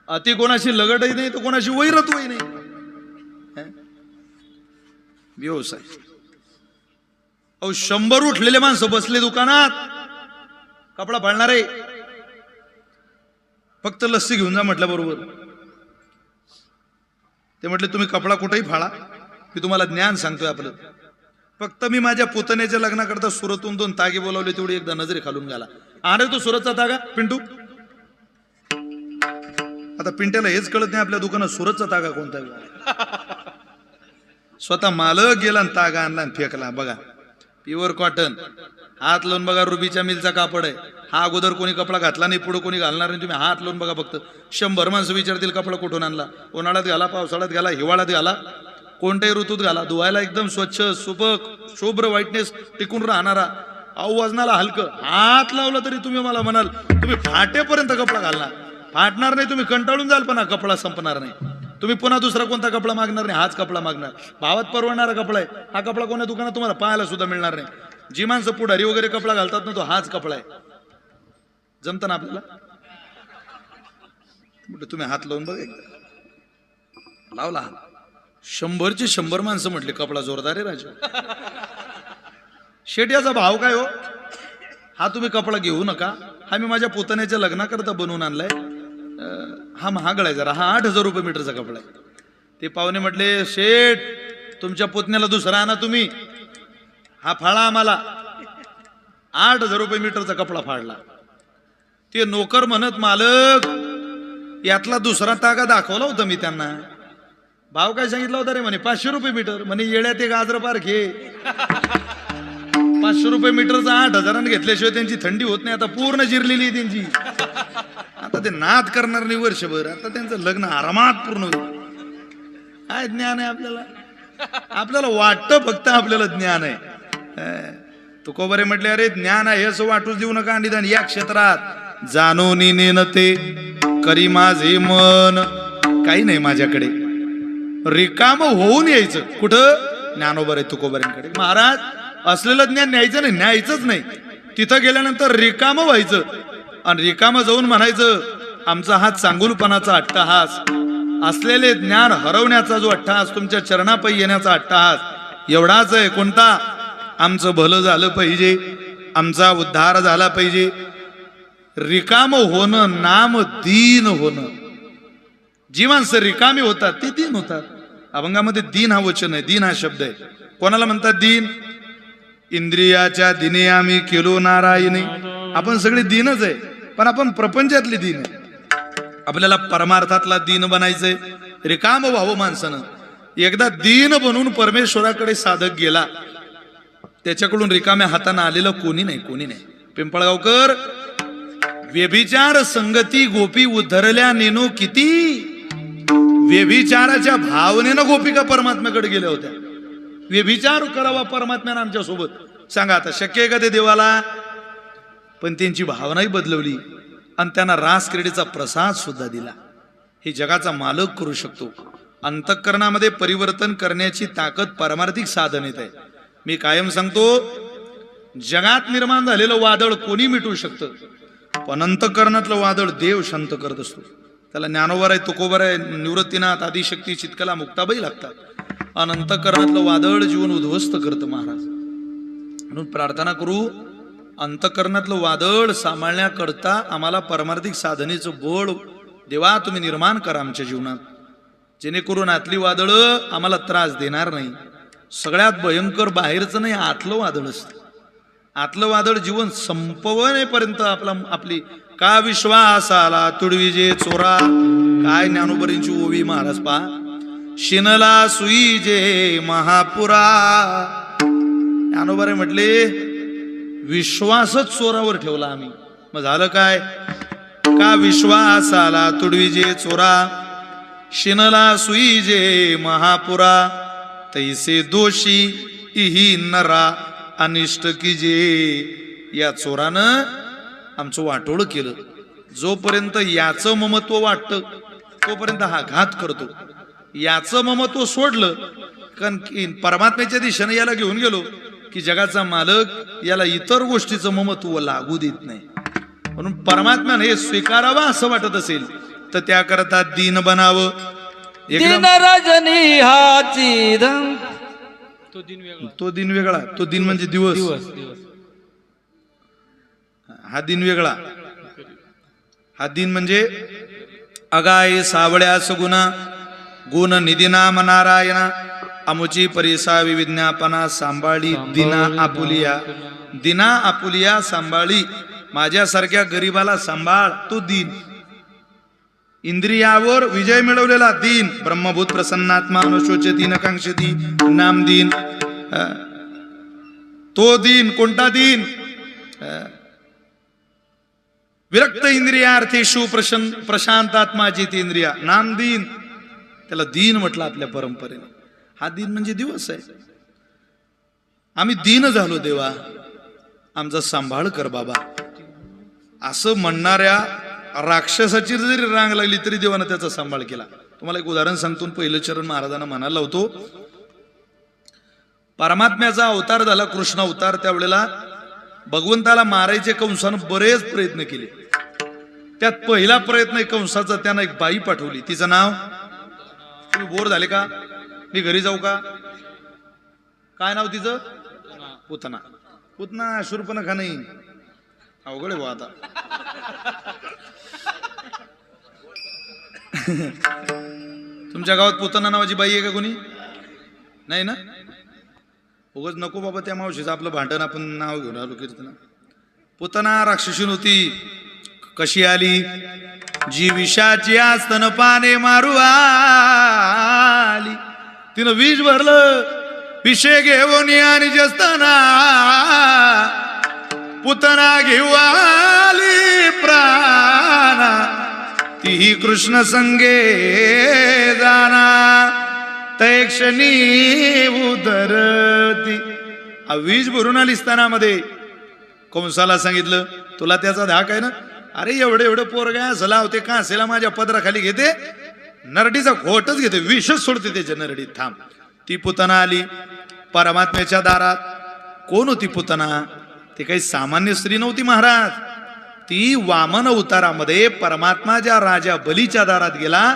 अति कोणाशी लगटही नाही तो कोणाशी वैरत्वही नाही. व्यवसाय. अहो 100 उठलेले माणसं बसले दुकानात, कपडा फाडणार आहे. फक्त लस्सी घेऊन जा म्हटलं बरोबर. ते म्हटले तुम्ही कपडा कुठेही फाळा, मी तुम्हाला ज्ञान सांगतोय आपलं. फक्त मी माझ्या पुतण्याच्या लग्नाकरता सुरतून 2 तागे बोलावले, तेवढी एकदा नजरे खालून गेला. अरे तो सुरतचा तागा पिंटू. आता पिंट्याला हेच कळत नाही आपल्या दुकानात सुरतचा तागा कोणता. स्वतः मालक गेला आणि तागा आणला आणि फेकला. बघा प्युअर कॉटन, हात लावून बघा, रुबीच्या मिलचा कापड आहे. हा अगोदर कोणी कपडा घातला नाही, पुढे कोणी घालणार नाही. तुम्ही हात लावून बघा फक्त. 100 माणसं विचारतील कपडा कुठून आणला. उन्हाळ्यात घाला, पावसाळ्यात घाला, हिवाळ्यात घाला, कोणत्याही ऋतूत घाला. धुवायला एकदम स्वच्छ, सुबक, शुभ्र, व्हाईटनेस टिकून राहणारा. अहो वजनाला हलकं. हात लावला तरी तुम्ही मला म्हणाल तुम्ही फाटेपर्यंत कपडा घालणार. फाटणार नाही, तुम्ही कंटाळून जाल पण हा कपडा संपणार नाही. तुम्ही पुन्हा दुसरा कोणता कपडा मागणार नाही, हाच कपडा मागणार. भावात परवडणारा कपडा आहे हा. कपडा कोणत्या दुकानात तुम्हाला पाहायला सुद्धा मिळणार नाही. जी माणसं पुढारी वगैरे कपडा घालतात ना, तो हाच कपडा आहे. जमत ना आपल्याला. तुम्ही हात लावून बघा एकदा. लावला हात. 100चे 100 माणसं म्हटले कपडा जोरदार आहे राजा. शेट याचा भाव काय हो? हा तुम्ही कपडा घेऊ नका, हा मी माझ्या पुतण्याच्या लग्नाकरता बनवून आणलाय. हा महागड आहे जरा, हा 8,000 रुपये मीटरचा कपडा आहे. ते पाहुणे म्हटले शेठ तुमच्या पुतण्याला दुसरा आणा तुम्ही, हा फाळा आम्हाला. 8,000 रुपये मीटरचा कपडा फाडला. ते नोकर म्हणत मालक यातला दुसरा तागा दाखवला होता मी त्यांना. भाव काय सांगितला होता रे? म्हणे 500 रुपये मीटर. म्हणे येड्या ते गाजर पार घे. 500 रुपये मीटरचा 8,000 घेतल्याशिवाय त्यांची थंडी होत नाही. आता पूर्ण जिरलेली आहे त्यांची. आता ते नाद करणार नाही वर्षभर. आता त्यांचं लग्न आरामात पूर्ण होईल. काय ज्ञान आहे आपल्याला? आपल्याला वाटतं फक्त आपल्याला ज्ञान आहे. तुकोबारे म्हटले अरे ज्ञान आहे असं वाटूच देऊ नका. आणि या क्षेत्रात जाणून नेनते करी माझे मन. काही नाही माझ्याकडे, रिकाम होऊन यायचं. कुठं? ज्ञानोबारे तुकोबाऱ्यांकडे. महाराज असलेलं ज्ञान न्यायचं नाही, न्यायचंच नाही. तिथं गेल्यानंतर रिकाम व्हायचं आणि रिकाम जाऊन म्हणायचं आमचा हा चांगुलपणाचा अट्टहास, असलेले ज्ञान हरवण्याचा जो अट्टहास, तुमच्या चरणापायी येण्याचा अट्टहास एवढाच आहे. कोणता? आमचं भलं झालं पाहिजे, आमचा उद्धार झाला पाहिजे. रिकाम होणं नाम दीन होणं. जी माणसं रिकामी होतात ती दीन होतात. अभंगामध्ये दीन हा वचन आहे, दीन हा शब्द आहे. कोणाला म्हणतात दीन? इंद्रियाच्या दिने आम्ही केलो नारायणी. आपण सगळे दीनच आहे, पण आपण प्रपंचातली दीन आहे. आपल्याला परमार्थातला दीन बनायचंय, रिकाम व्हावं माणसानं. एकदा दीन बनून परमेश्वराकडे साधक गेला, त्याच्याकडून रिकाम्या हाताने आलेलं कोणी नाही, कोणी नाही. पिंपळगावकर, व्यभिचार संगती गोपी उद्धरल्या नेनो किती. व्यभिचाराच्या भावनेनं गोपिका परमात्म्याकडे गेल्या होत्या. व्यभिचार करावा परमात्म्यानं आमच्या सोबत, सांगा आता शक्य आहे का ते देवाला. पण त्यांची भावनाही बदलवली आणि त्यांना रास क्रीडेचा प्रसाद सुद्धा दिला. हे जगाचा मालक करू शकतो. अंतःकरणामध्ये परिवर्तन करण्याची ताकद परमार्थिक साधनेत आहे. मी कायम सांगतो, जगात निर्माण झालेलं वादळ कोणी मिटवू शकतं, पण अंतःकरणातलं वादळ देव शांत करत असतो. त्याला ज्ञानोबर आहे, तुकोबर आहे, निवृत्तीनाथ, आदिशक्ती, चितकला, मुक्ताबाई लागतात. आणि अंतःकरणातलं वादळ जीवन उद्ध्वस्त करतं महाराज. म्हणून प्रार्थना करू, अंतःकरणातलं वादळ सांभाळण्याकरता आम्हाला परमार्थिक साधनेचं बळ देवा तुम्ही निर्माण करा आमच्या जीवनात, जेणेकरून आतली वादळं आम्हाला त्रास देणार नाही. सगळ्यात भयंकर बाहेरचं नाही, आतलं वादळ असतं. आतलं वादळ जीवन संपवण्यापर्यंत आपली का विश्वास आला तुडविजे चोरा. काय ज्ञानोबरींची ओवी महाराज पा. शिनला सुई जे महापुरा. ज्ञानोबरे म्हटले विश्वासच चोरावर ठेवला आम्ही. मग झालं काय, का विश्वास आला तुडविजे चोरा. शिनला सुई जे महापुरा. तैसे दोषी इही नरा अनिष्ट की जे. या चोरानं आमचं वाटोळ केलं. जोपर्यंत याचं ममत्व वाटतं तोपर्यंत हा घात करतो. याचं ममत्व सोडलं कारण परमात्म्याच्या दिशेने याला घेऊन गेलो की जगाचा मालक याला इतर गोष्टीचं ममत्व लागू देत नाही. म्हणून परमात्म्याने हे स्वीकारावं असं वाटत असेल तर त्याकरता दीन बनावं. दिन रजनी हाची धन. तो दिन वेगळा. तो दिन वेगळा. तो दिन म्हणजे दिवस. दिवस हा दिन वेगळा. हा दिन म्हणजे अगाय सावळ्या सगुणा गुण निधिनाम नारायणा. अमुची परिसावी विज्ञापना सांभाळी दिना आपुलिया. दिना आपुलिया सांभाळी. माझ्यासारख्या गरीबाला सांभाळ, तो दिन. इंद्रियावर विजय मिळवलेला दिन. ब्रह्मभूत प्रसन्नात्मा अनुशोचती नकांक्षती नाम दिन. तो दिन कोणता दिन. विरक्त इंद्रियार्थेषु प्रशांतात्मा जितेंद्रिया नाम दिन. त्याला दिन म्हटलं आपल्या परंपरेने. हा दिन म्हणजे दिवस आहे. आम्ही दीन झालो देवा, आमचा सांभाळ कर बाबा, असं म्हणणाऱ्या राक्षसाची जरी रांग लागली तरी देवानं त्याचा सांभाळ केला. तुम्हाला एक उदाहरण सांगतो. पहिलं चरण महाराजांना म्हणायला होतो, परमात्म्याचा अवतार झाला कृष्ण अवतार. त्यावेळेला भगवंताला मारायचे कंसानं बरेच प्रयत्न केले. त्यात पहिला प्रयत्न कंसाचा, त्यानं एक बाई पाठवली. तिचं नाव, तुम्ही बोर झाले का, मी घरी जाऊ का, काय नाव तिचं, पुतना. पुतना शूर्पणखा नाही, अवघड आहे आता. तुमच्या गावात पुतना नावाची बाई आहे का कोणी, नाही ना. उगाच नको बाबा त्या मावशीचं आपलं भांडण आपण नाव घेऊन आलो कीर्तना. पुतना राक्षसी होती. कशी आली, जी विषाची आस्तन पाने मारू आली. तिनं विष भरलं, विषय घेऊन आणि जस्ताना पुतना घेऊ आली प्राणा. तीही कृष्ण संगे जाना तै क्षणी उदरती. वीज भरून आली स्तनामध्ये. कंसाला सांगितलं, तुला त्याचा धाक आहे ना. अरे एवढे एवढं पोरगा असं लावते कासेला माझ्या पदराखाली घेते, नरडीचा घोटच घेते, विषच सोडते त्याच्या नरडीत. थांब. ती पुतना आली परमात्म्याच्या दारात. कोण होती पुतना, ती काही सामान्य स्त्री नव्हती महाराज. ती वामन अवतारामध्ये परमात्मा ज्या राजा बलीच्या दारात गेला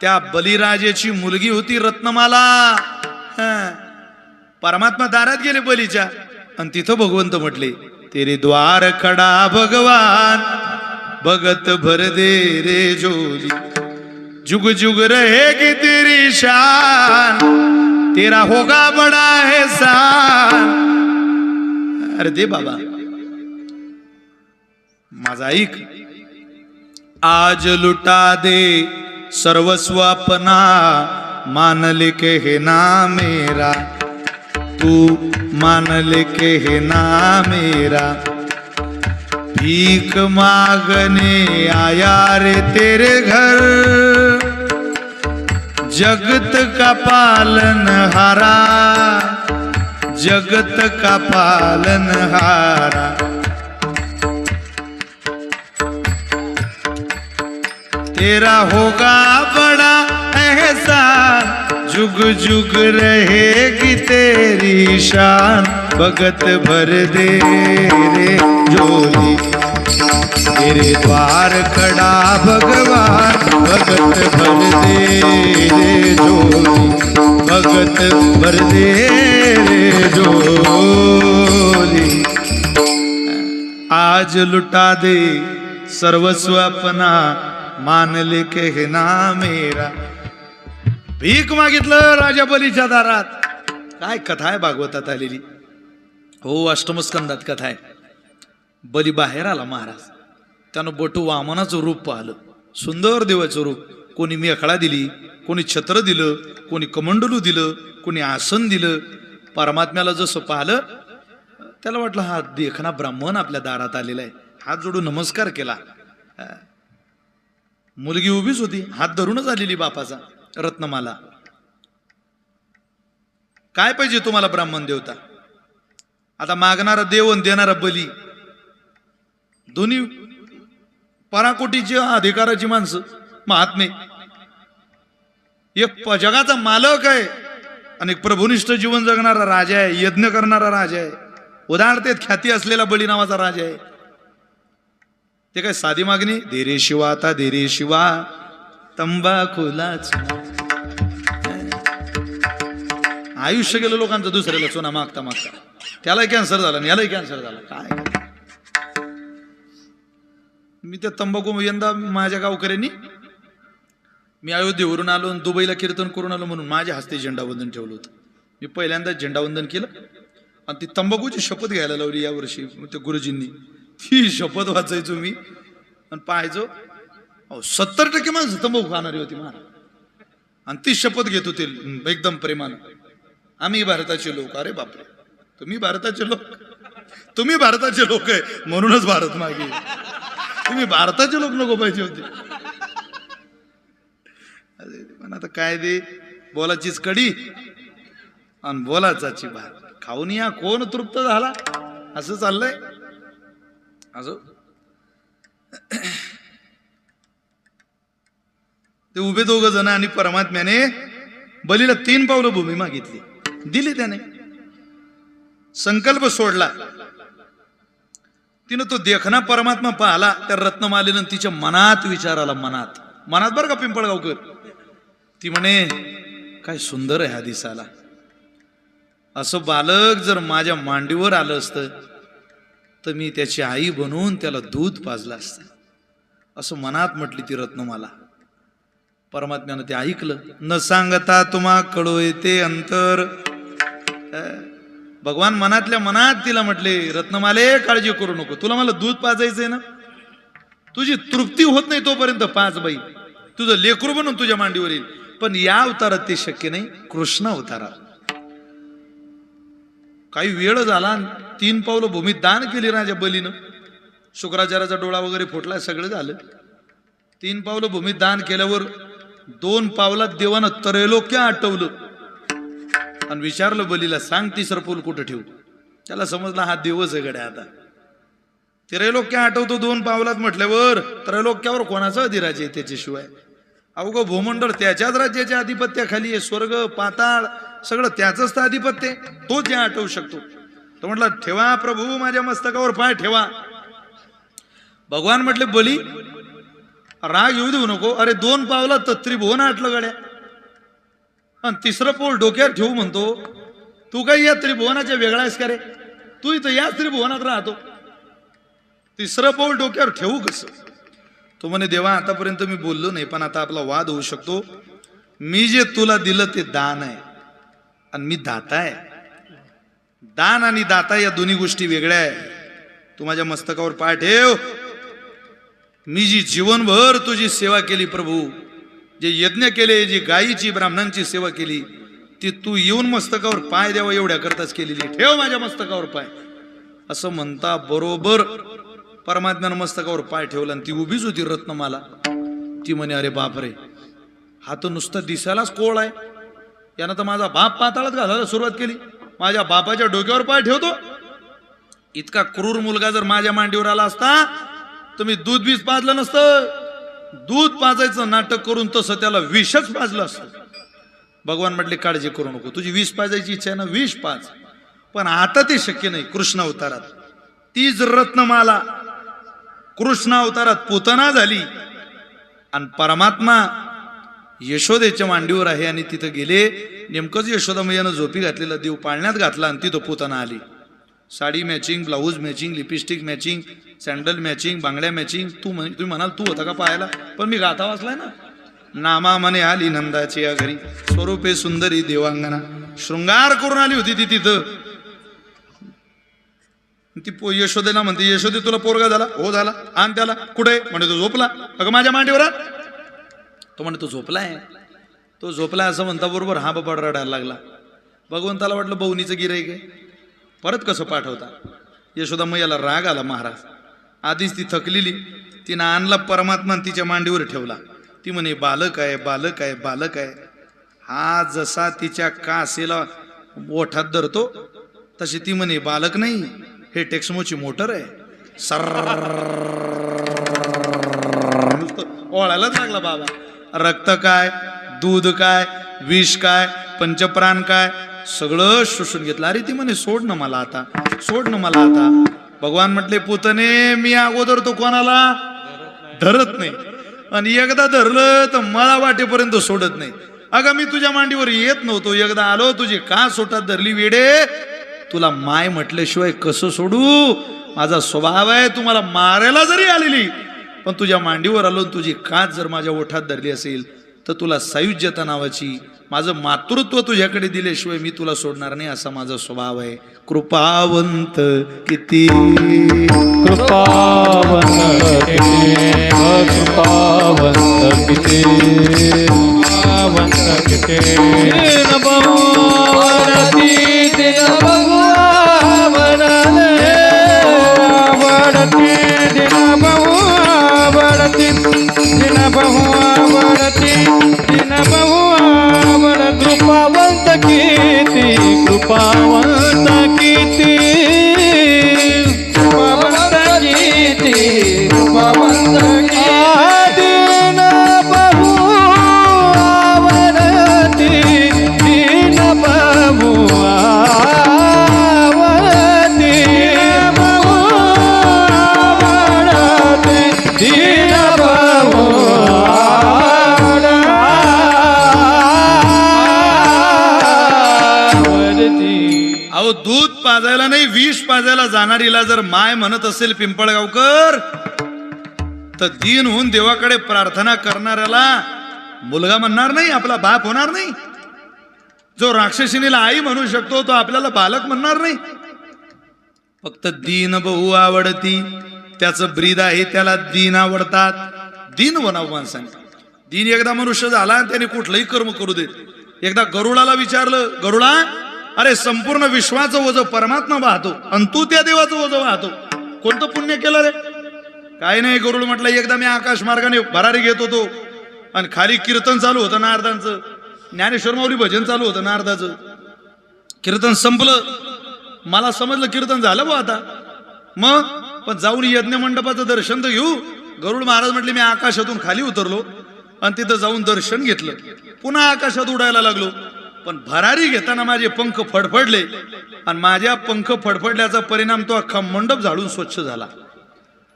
त्या बलिराजाची मुलगी होती रत्नमाला. परमात्मा दारात गेले बलीच्या आणि तिथं भगवंत म्हटले, तेरे द्वार खडा भगवान भगत भर दे रे जोली. जुग जुग रहेगी तेरी शान, तेरा होगा बड़ा एहसान. अरे दे बाबा माझा ऐक. आज लुटा दे सर्वस्व अपना, मान ले के है ना मेरा, तू मान ले के है ना मेरा. भीख मांगने आया रे तेरे घर, जगत का पालनहारा, जगत का पालनहारा. तेरा होगा बड़ा एहसान, जुग जुग रहेगी तेरी शान. भगत भर दे रे झोली, तेरे द्वार खड़ा भगवान. भगत भर दे रे झोली, भगत भर दे रे झोली. आज लुटा दे सर्वस्व अपना, मान ले के है ना मेरा. भीक मागितलं राजा बलीच्या दारात. काय कथा आहे भागवतात आलेली हो, अष्टमस्कंदात कथा आहे. बली बाहेर आला महाराज, त्यानं बटू वामनाचं रूप पाहिलं, सुंदर देवाचं रूप. कोणी मेखळा दिली, कोणी छत्र दिलं, कोणी कमंडलू दिलं, कोणी आसन दिलं. परमात्म्याला जसं पाहिलं त्याला वाटलं हा देखना ब्राह्मण आपल्या दारात आलेला आहे. हात जोडून नमस्कार केला. मुलगी उभीच होती, हात धरूनच आलेली बापाचा. रत्नमाला, काय पाहिजे तुम्हाला ब्राह्मण देवता? आता मागणारा देव आणि देणारा बली, दोन्ही पराकोटीची अधिकाराची माणसं, महात्मे. एक जगाचा मालक आहे आणि एक प्रभुनिष्ठ जीवन जगणारा राजा आहे, यज्ञ करणारा राजा आहे, उदाहरतेत ख्याती असलेला बली नावाचा राजा आहे. ते काय साधी मागणी? दे रे शिवा, आता दे रे शिवा तंबाखूलाच. आयुष्य गेलं लोकांचं दुसऱ्याला चुना मागता मागता. त्यालाही कॅन्सर झाला आणि यालाही कॅन्सर झाला. काय मी त्या तंबाखू यंदा माझ्या गावकऱ्यांनी, मी अयोध्येवरून आलो आणि दुबईला कीर्तन करून आलो म्हणून माझ्या हस्ते झेंडावंदन ठेवलं होतं. मी पहिल्यांदा झेंडावंदन केलं आणि ती तंबाखूची शपथ घ्यायला लावली यावर्षी त्या गुरुजींनी. ती शपथ वाचायचो मी आणि पाहायचो 70% माणसं तंबाखू खाणारी होती महाराज. आणि ती शपथ घेत होती एकदम प्रेमानं, आम्ही भारताचे लोक. अरे बापरे, तुम्ही भारताचे लोक? तुम्ही भारताचे लोक आहे म्हणूनच भारत मागे. तुम्ही भारताचे लोक नको पाहिजे होते. पण आता काय दे, बोलाचीच कडी आणि बोलाचाची भात खाऊन या कोण तृप्त झाला, असं चाललंय. असं ते उभे दोघ जण आणि परमात्म्याने बलीला 3 पावलं भूमी मागितली, दिली त्याने. संकल्प सोडला, तिनं तो देखना परमात्मा पाहला. त्या रत्नमालेनं तिच्या मनात विचार आला, मनात मनात बरं का पिंपळगावकर. ती म्हणे काय सुंदर आहे हा दिसाला, असं बालक जर माझ्या मांडीवर आलं असतं तर मी त्याची आई बनवून त्याला दूध पाजलं असतं. असं मनात म्हटली ती रत्नमाला. परमात्म्यानं ते ऐकलं. न सांगता तुम्हा कळो येते अंतर. भगवान मनातल्या मनात तिला म्हटले, रत्नमाले काळजी करू नको, तुला मला दूध पाजायचंय ना, तुझी तृप्ती होत नाही तोपर्यंत पाच बाई, तुझं लेकरू बनून तुझ्या मांडीवर येईल. पण या अवतारात ते शक्य नाही, कृष्ण अवतारात. काही वेळ झाला, 3 पावलं भूमी दान केली राजा बलीनं. शुक्राचार्याचा डोळा वगैरे फुटला, सगळं झालं. 3 पावलं भूमी दान केल्यावर 2 पावलात देवानं त्रैलोक्य आटवलं आणि विचारलं बलीला, सांग 3रं पाऊल कुठं ठेवू. त्याला समजला हा देवच आहे गड्या. आता त्रैलोक्य आठवतो 2 पावलात म्हटल्यावर त्रैलोक्यावर कोणाचं अधिराज्य आहे त्याच्याशिवाय? अवघं भूमंडळ त्याच्याच राज्याच्या अधिपत्याखाली आहे. स्वर्ग पाताळ सगळं त्याचंच तर आधिपत्य, तो जे आठवू शकतो. तो म्हटला, ठेवा प्रभू माझ्या मस्तकावर पाय ठेवा. भगवान म्हटले, बली राग येऊ देऊ नको. अरे 2 पावलात तर त्रिभुवन आटलं गड्या, आणि 3रं पाऊल डोक्यावर ठेवू म्हणतो. तू काही या त्रिभुवनाच्या वेगळा आहेस का रे? तू इथं याच त्रिभुवनात राहतो, 3रं पाऊल डोक्यावर ठेवू कसं? तो म्हणे, देवा आतापर्यंत मी बोललो नाही, पण आता आपला वाद होऊ शकतो. मी जे तुला दिलं ते दान आहे आणि मी दाता आहे. दान आणि दाता या दोन्ही गोष्टी वेगळ्या आहे. तू माझ्या मस्तकावर पाय ठेव. मी जी जीवनभर तुझी सेवा केली प्रभू, जे यज्ञ केले, जी गायीची ब्राह्मणांची सेवा केली, ती तू येऊन मस्तकावर पाय द्यावा एवढ्या करताच केलेली. ठेव माझ्या मस्तकावर पाय असं म्हणता बरोबर परमात्म्यानं मस्तकावर पाय ठेवला आणि ती उभीच होती रत्नमाला. ती म्हणे अरे बापरे, हा तर नुसतं दिसायलाच कोळ आहे, यानं तर माझा बाप पाताळात घालायला सुरुवात केली. माझ्या बापाच्या डोक्यावर पाय ठेवतो. इतका क्रूर मुलगा जर माझ्या मांडीवर आला असता तर मी दूध बीज पाजलं नसतं. दूध पाजायचं नाटक करून तसं त्याला विषच पाजलं असतं. भगवान म्हटले काळजी करू नको, तुझी विष पाजायची इच्छा आहे ना, विष पाज. पण आता ते शक्य नाही. कृष्ण अवतारात तीच रत्नमाला कृष्ण अवतारात पुतना झाली आणि परमात्मा यशोदेच्या मांडीवर आहे आणि तिथं गेले. नेमकंच यशोदा मैयानं झोपी घातलेला देव पाळण्यात घातला आणि तिथं पुतना आली. Sari matching, blouse matching, lipstick matching, sandal matching, बांगड्या मॅचिंग. तुम्ही म्हणाल तू होता का पाहायला, पण मी गाथा वाचलाय ना. नामा म्हणे आली नंदाची या घरी, स्वरूपे सुंदरी देवांगना. शृंगार करून आली होती ती तिथं. ती यशोदेला म्हणते, यशोदे तुला पोरगा झाला? हो झाला. आण त्याला. कुठे? म्हणे तो झोपला. अगं माझ्या मांडीवर. तो म्हणे तो झोपलाय. तो झोपलाय असं म्हणता बरोबर हा बाबा रडायला लागला. भगवंताला वाटलं बवनीचं गिऱ्हाईक आहे, परत कसं पाठवता. यशोदा मैयाला राग आला. महाराज आधीच ती थकलेली, तिनं आणला परमात्मा तिच्या मांडीवर ठेवला. ती म्हणे बालक आहे, बालक आहे, बालक आहे. हा जसा तिच्या कासेला ओठात धरतो तशी ती म्हणे बालक नाही, हे टेक्समोची मोटर आहे. सर ओळायलाच लागला बाबा. रक्त काय, दूध काय, विष काय, पंचप्राण काय, सगळं शोषून घेतलं. अरे ती म्हणे सोड ना मला आता, सोड ना मला आता. भगवान म्हटले पुतने मी अगोदर तो कोणाला धरत नाही, आणि एकदा धरलं तर मला वाटेपर्यंत सोडत नाही. अगं मी तुझ्या मांडीवर येत नव्हतो, एकदा आलो तुझी का सोटात धरली वेडे. तुला माय म्हटल्याशिवाय कसं सोडू, माझा स्वभाव आहे. तुम्हाला मारायला जरी आलेली पण तुझ्या मांडीवर आलो, तुझी काच जर माझ्या ओठात धरली असेल तर तुला सायुज्यता नावाची माझं मातृत्व तुझ्याकडे दिल्याशिवाय मी तुला सोडणार नाही, असा माझा स्वभाव आहे. कृपावंत किती, कृपावंत किती, कृपावंत किती, कृपावंत किती. दिन बहुवरती, दिन बहुवरले, आवडती दिन बहुवरती, दिन बहुवरती, दिन बहुवरती. कृपावंत किती, कृपावंत किती, कृपावंत किती, कृपावंत किती. दिन बहुवरती, दिन बहुवरती, बहुवरती, दिन अहो दूध पाजायला नाही विष पाजायला जाणारीला जर माय म्हणत असेल पिंपळगावकर, तर दीन होऊन देवाकडे प्रार्थना करणाऱ्याला मुलगा म्हणणार नाही, आपला बाप होणार नाही. जो राक्षसिनीला आई म्हणू शकतो तो आपल्याला बालक म्हणणार नाही. फक्त दीन बहु आवडती, त्याचं ब्रीद आहे, त्याला दीन आवडतात. दीन बनाव माणसाने. दीन एकदा मनुष्य झाला त्याने कुठलंही कर्म करू देत. एकदा गरुडाला विचारलं, गरुडा अरे संपूर्ण विश्वाचं वजं परमात्मा वाहतो आणि तू त्या देवाचं वजं वाहतो, कोणतं पुण्य केलं रे? काय नाही. गरुड म्हटलं एकदा मी आकाश मार्गाने भरारी घेत होतो आणि खाली कीर्तन चालू होतं नारदांचं, ज्ञानेश्वर माऊली भजन चालू होतं नारदाचं. कीर्तन संपलं, मला समजलं कीर्तन झालं बा आता. मग पण जाऊन यज्ञ मंडपाचं दर्शन तर घेऊ. गरुड महाराज म्हटले मी आकाशातून खाली उतरलो आणि तिथं जाऊन दर्शन घेतलं, पुन्हा आकाशात उडायला लागलो. पण भरारी घेताना माझे पंख फडफडले आणि माझ्या पंख फडफडल्याचा परिणाम तो अख्खा मंडप झाडून स्वच्छ झाला.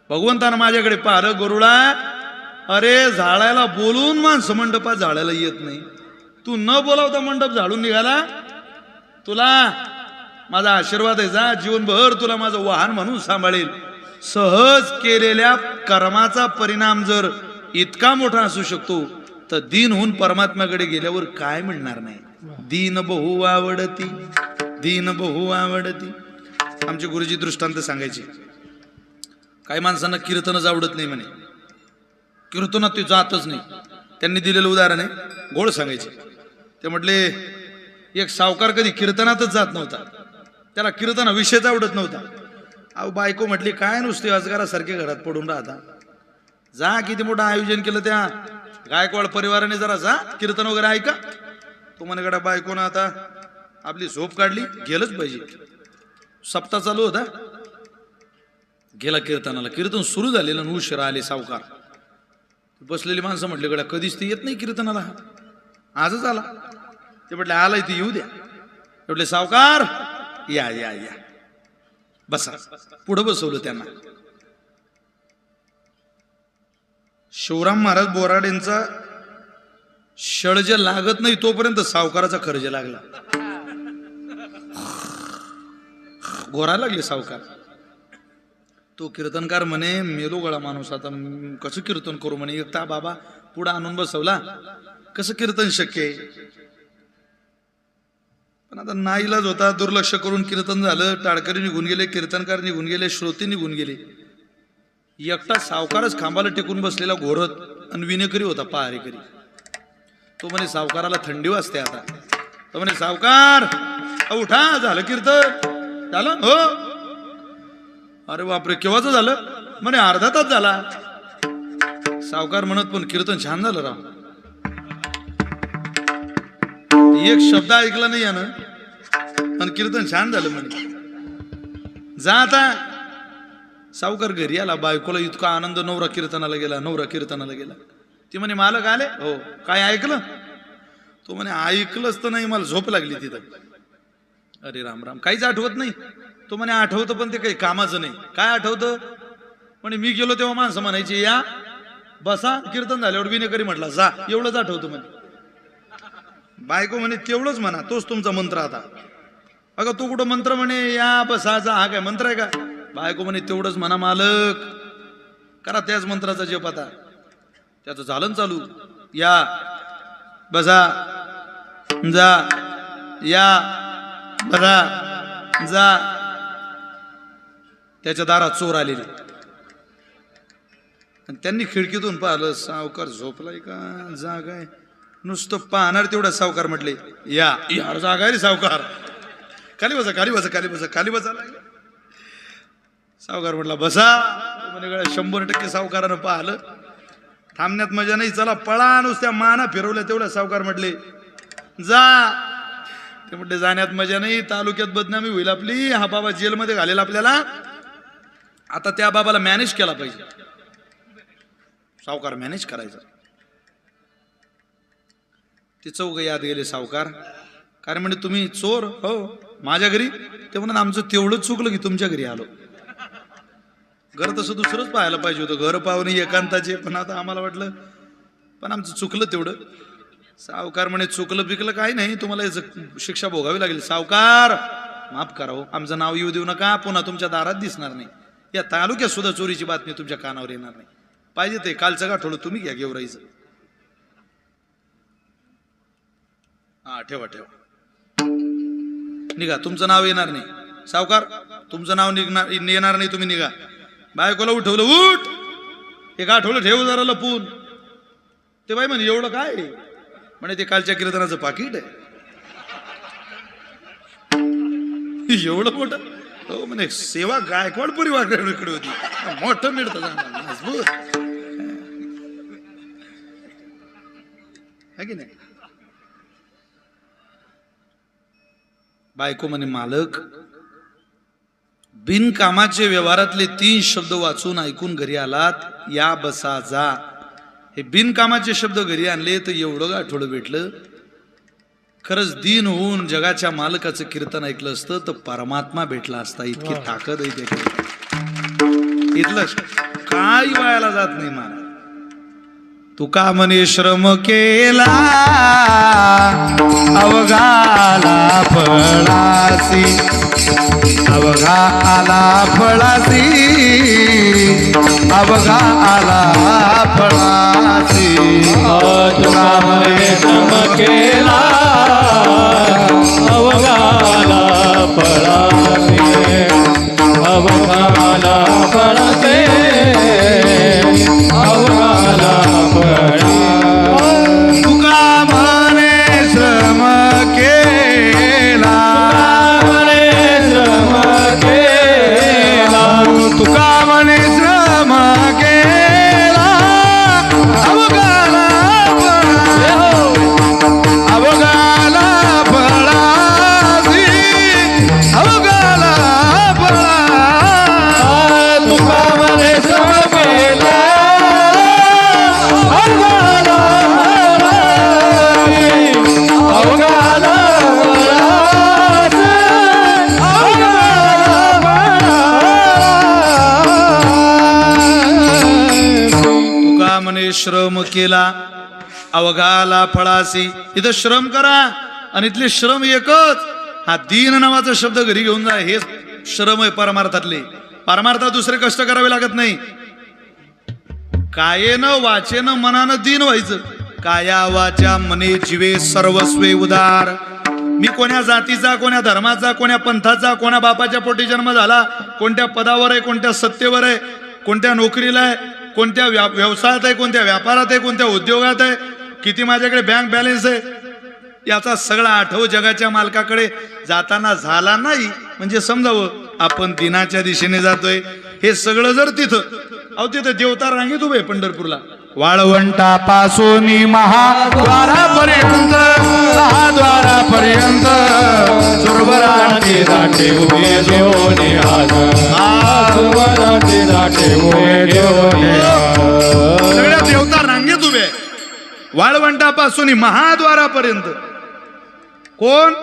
भगवंतानं माझ्याकडे पाहिलं, गरुडा अरे झाडायला बोलून माणसं मंडपात झाडायला येत नाही, तू न बोलावता मंडप झाडून निघाला. तुला माझा आशीर्वाद आहे, जा जीवनभर तुला माझं वाहन म्हणून सांभाळेल. सहज केलेल्या कर्माचा परिणाम जर इतका मोठा असू शकतो तर दीन होऊन परमात्म्याकडे गेल्यावर काय मिळणार नाही. दीन बहु आवडती, दीन बहु आवडती. आमचे गुरुजी दृष्टांत सांगायचे. काही माणसांना कीर्तनच आवडत नाही म्हणे, कीर्तनात ते जातच नाही. त्यांनी दिलेलं उदाहरण आहे, गोड सांगायचे. ते म्हटले एक सावकार कधी कीर्तनातच जात नव्हता, त्याला कीर्तना विषयच आवडत नव्हता. अहो बायको म्हटली काय नुसते अजगारासारखे घरात पडून राहता, जा किती मोठं आयोजन केलं त्या गायकवाड परिवाराने, जरा जा कीर्तन वगैरे ऐका. तो म्हणे गड्या बायकोनं आता आपली झोप काढली, गेलंच पाहिजे. सप्ताह चालू होता, गेला कीर्तनाला. कीर्तन सुरू झालेलं आणि उशिरा आले सावकार. बसलेली माणसं म्हटले गड्या कधीच ते येत नाही कीर्तनाला, आजच आला. ते म्हटले आलाय ते येऊ द्या. म्हटले सावकार या या या बसा. पुढं बसवलं त्यांना. शिवराम महाराज बोराडेंचा शळज लागत नाही तोपर्यंत सावकाराचा खर्ज लागला. घोरा लागले सावकार. तो कीर्तनकार म्हणे मेलो गळा माणूस, आता कसं कीर्तन करू म्हणे. एकटा बाबा पुढे आणून बसवला, कसं कीर्तन शक्य आहे. पण आता नाईलाज होता, दुर्लक्ष करून कीर्तन झालं. टाळकरी निघून गेले, कीर्तनकार निघून गेले, श्रोते निघून गेले. एकटा सावकारच खांबाला टेकून बसलेला घोरत आणि विनेकरी होता, पहारेकरी. तो म्हणे सावकाराला थंडी वाजते आता. तो म्हणे सावकार उठा, झालं कीर्तन झालं हो. अरे बापरे केव्हाच झालं म्हणे, अर्धा तास झाला. सावकार म्हणत पण कीर्तन छान झालं राव. एक शब्द ऐकला नाही यानं आणि कीर्तन छान झालं म्हणे. जा आता. सावकार घरी आला. बायकोला इतका आनंद, नवरा कीर्तनाला गेला, नवरा कीर्तनाला गेला. ती म्हणे मालक आले हो, काय ऐकलं. तो म्हणे ऐकलंच तर नाही, मला झोप लागली तिथं. अरे राम राम, काहीच आठवत नाही. तो म्हणे आठवतं पण ते काही कामाचं नाही. काय आठवतं म्हणे, मी गेलो तेव्हा माणसं म्हणायची या बसा, कीर्तन झाल्यावर विनेकरी म्हटला जा, एवढंच आठवतं म्हणे. बायको म्हणे तेवढंच म्हणा, तोच तुमचा मंत्र आता. अगं तू कुठं मंत्र म्हणे या बसा जा, हा काय मंत्र आहे का. बायको म्हणे तेवढंच म्हणा मालक, करा त्याच मंत्राचा जप आता. त्याचं झालं चालू. या बसा जा, या बसा जा. त्याच्या दारात चोर आलेले आणि त्यांनी खिडकीतून पाहिलं, सावकार झोपलाय का जागा आहे. नुसतं पाहणार तेवढा सावकार म्हटले या यार जागा आहे रे सावकार, खाली बसा खाली बसा खाली बसा खाली बसा. सावकार म्हटला बसा. म्हणे 100% सावकारानं पाहिलं. थांबण्यात मजा नाही, चला पळा. नुसत्या माना फिरवल्या तेवढ्या सावकार म्हटले जा. ते म्हटले जाण्यात मजा नाही, तालुक्यात बदनामी होईल आपली. हा बाबा जेलमध्ये घालेल आपल्याला. आता त्या बाबाला मॅनेज केला पाहिजे. सावकार मॅनेज करायचा. ते चौघ याद गेले सावकार. कारण म्हणजे तुम्ही चोर हो माझ्या घरी. ते म्हणून आमचं तेवढंच चुकलं की तुमच्या घरी आलो. घर तसं दुसरंच पाहायला पाहिजे होतं, घर पाहुणे एकांताचे. पण आता आम्हाला वाटलं, पण आमचं चुकलं तेवढं. सावकार म्हणे चुकलं पिकलं काही नाही, तुम्हाला याचं शिक्षा भोगावी लागेल. सावकार माफ करा हो, आमचं नाव येऊ देऊ नका, पुन्हा तुमच्या दारात दिसणार नाही. या तालुक्यात सुद्धा चोरीची बातमी तुमच्या कानावर येणार नाही. पाहिजे ते कालचं गाठोडं तुम्ही घ्या गेवराईचं. हा ठेवा ठेवा, निघा. तुमचं नाव येणार नाही सावकार, तुमचं नाव निघणार येणार नाही, तुम्ही निघा. बायकोला उठवलं, उठ, एक आठवलं ठेव जरा लपून. ते बाई म्हणे एवढं काय म्हणे, ते कालच्या कीर्तनाचं पाकिट आहे. एवढं मोठं हो म्हणे, सेवा गायकवाड परिवाराकडे होती, मोठं मिळतं मजबूत है की नाही. बायको म्हणे मालक, बिनकामाचे व्यवहारातले 3 शब्द वाचून ऐकून घरी आलात, या बसा जा. हे बिनकामाचे शब्द घरी आणले तर एवढं आठवडं भेटलं. खरंच दिन होऊन जगाच्या मालकाचं कीर्तन ऐकलं असतं तर परमात्मा भेटला असता. इतकी ताकद आहे त्याची. इथलं काही वायाला जात नाही महाराज. तुका म्हणे श्रम केला अवघाला फळासी, अवघा आला फळासी, अवघा आला फळासी. तुका म्हणे श्रम केला अवघाला श्रम केला अवघाला फळासी. इथं श्रम करा आणि इथले श्रम एकच, हा दीन नावाचा शब्द घरी घेऊन जा. हे श्रम आहे परमार्थातले. परमार्थात दुसरे कष्ट करावे लागत नाही. कायेनं वाचेनं मनानं दीन व्हायचं. काया वाचा मने जीवे सर्वस्वे उदार. मी कोण्या जातीचा, कोण्या धर्माचा, कोण्या पंथाचा, कोण्या बापाच्या पोटी जन्म झाला, कोणत्या पदावर आहे, कोणत्या सत्तेवर आहे, कोणत्या नोकरीला आहे, कोणत्या व्यवसायात आहे, कोणत्या व्यापारात आहे, कोणत्या उद्योगात आहे, किती माझ्याकडे बँक बॅलन्स आहे, याचा सगळा आठव जगाच्या मालकाकडे जाताना झाला नाही म्हणजे समजावं आपण दिनाच्या दिशेने जातोय. हे सगळं जर तिथं, अहो तिथं देवता रांगेत उभे पंढरपूरला. वाळवंटापासून महाद्वारापर्यंत, महाद्वारापर्यंत सुरवरांचे दाटे उभे घेऊन आज, सुरवरांचे दाटे उभे घेऊन सगळ्या देवता रांगेत उभे. वाळवंटापासून महाद्वारापर्यंत कोण?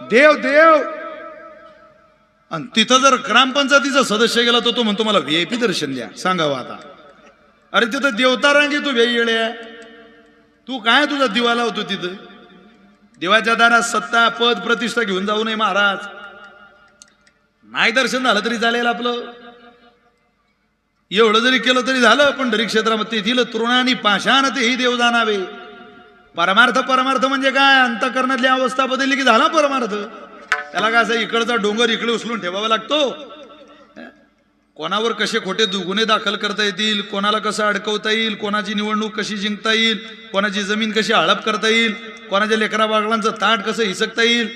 देव देव. आणि तिथं जर ग्रामपंचायतीचा सदस्य गेला तर तो म्हणतो मला व्हीआयपी दर्शन द्या. सांगावं आता, अरे तिथं देवता रांगे तू येड्या, तू काय तुझा दिवा लावतो तिथं? देवाच्या दारात सत्ता पद प्रतिष्ठा घेऊन जाऊ नये महाराज. नाही दर्शन झालं तरी चालेल आपलं, एवढं जरी केलं तरी झालं. पंढरी क्षेत्रामध्ये तेथील तृण आणि पाषाण तेही देव जाणावे. परमार्थ, परमार्थ म्हणजे काय? अंतःकरणातली अवस्था बदलली की झाला परमार्थ. त्याला काय असं इकडचा डोंगर इकडे उचलून ठेवावा लागतो? कोणावर कसे खोटे गुन्हे दाखल करता येतील, कोणाला कसं अडकवता येईल, कोणाची निवडणूक कशी जिंकता येईल, कोणाची जमीन कशी हडप करता येईल, कोणाच्या लेकरा बागलांचं ताट कसं हिसकता येईल,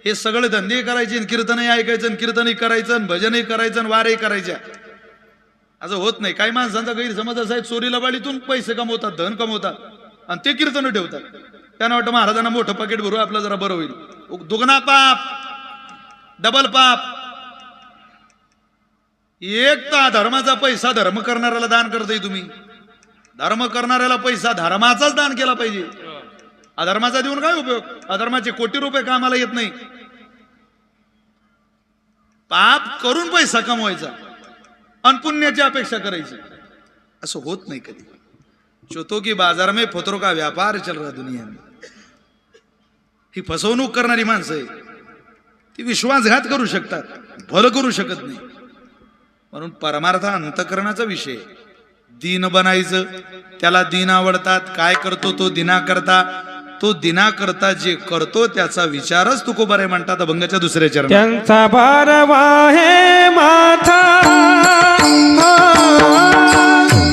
हे सगळे धंदे करायचे, कीर्तनही ऐकायचं, कीर्तनही करायचं, भजनही करायचं, वारही करायच्या. असं होत नाही. काही माणसांचा गैरसमज असा आहे, चोरीला बाळीतून पैसे कमवतात, धन कमवतात आणि ते कीर्तन ठेवतात. त्यांना वाटतं महाराजांना मोठं पाकिट भरू, आपलं जरा बरं होईल. दुगना पाप, डबल पाप. एक तर धर्माचा पैसा धर्म करणाऱ्याला दान करताय तुम्ही. धर्म करणाऱ्याला पैसा धर्माचाच दान केला पाहिजे. अधर्माचा देऊन काय उपयोग? अधर्माचे कोटी रुपये कामाला येत नाही. पाप करून पैसा कमवायचा आणि पुण्याची अपेक्षा करायची, असं होत नाही कधी. चौथो की बाजार में फतरो का व्यापार चल रहा दुनिया में. ही फसवणूक करणारी माणसं आहे, ती विश्वासघात करू शकतात, भलं करू शकत नाही. म्हणून परमार्थ अंतःकरणाचा विषय. दीन बनायचं, त्याला दीन आवडतात. काय करतो तो दिना करता, तो दिना करता जे करतो त्याचा विचारच तुकोबारे म्हणतात अभंगाच्या दुसऱ्या चरणात. त्यांचा बारवा हे माथा,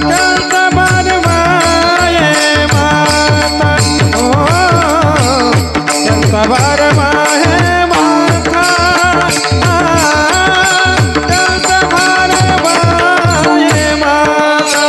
त्यांचा बारवा हे माथा, त्यांचा बारवा हे माथा, त्यांचा बारवा हे माथा,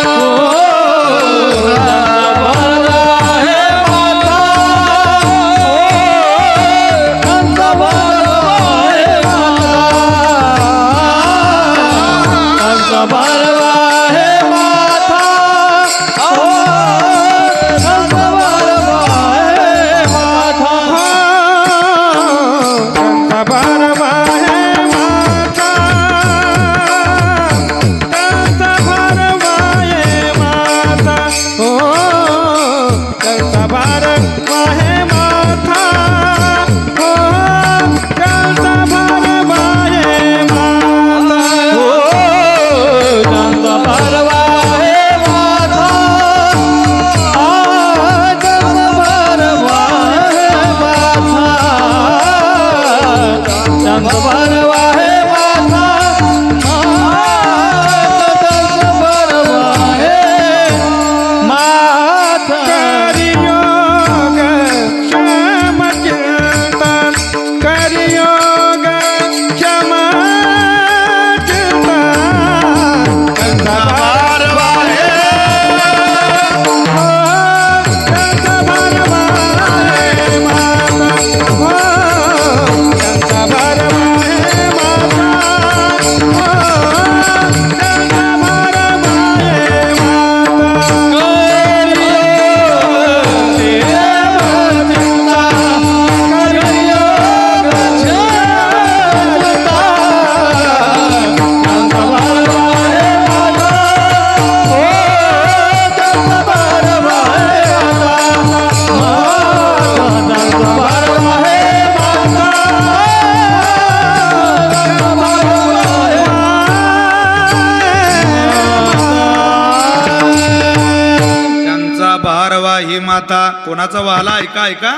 माता. कोणाचा वाला ऐका ऐका,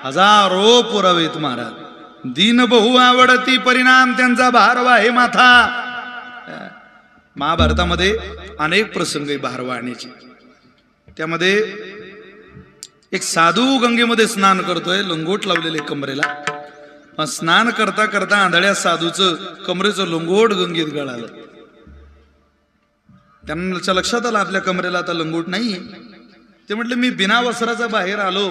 हजारो पुरावेत महाराज. दीन बहु आवडती परिणाम त्यांचा भारवा हे माथा. महाभारतामध्ये अनेक प्रसंग आहे भार वाहण्याचे. त्यामध्ये एक साधू गंगेमध्ये स्नान करतोय, लंगोट लावलेले कमरेला. पण स्नान करता करता आंधळ्या साधूचं कमरेचं लंगोट गंगेत गळालं. त्यांच्या लक्षात आलं आपल्या कमरेला आता लंगोट नाही. ते म्हटले मी बिना वस्त्राचा बाहेर आलो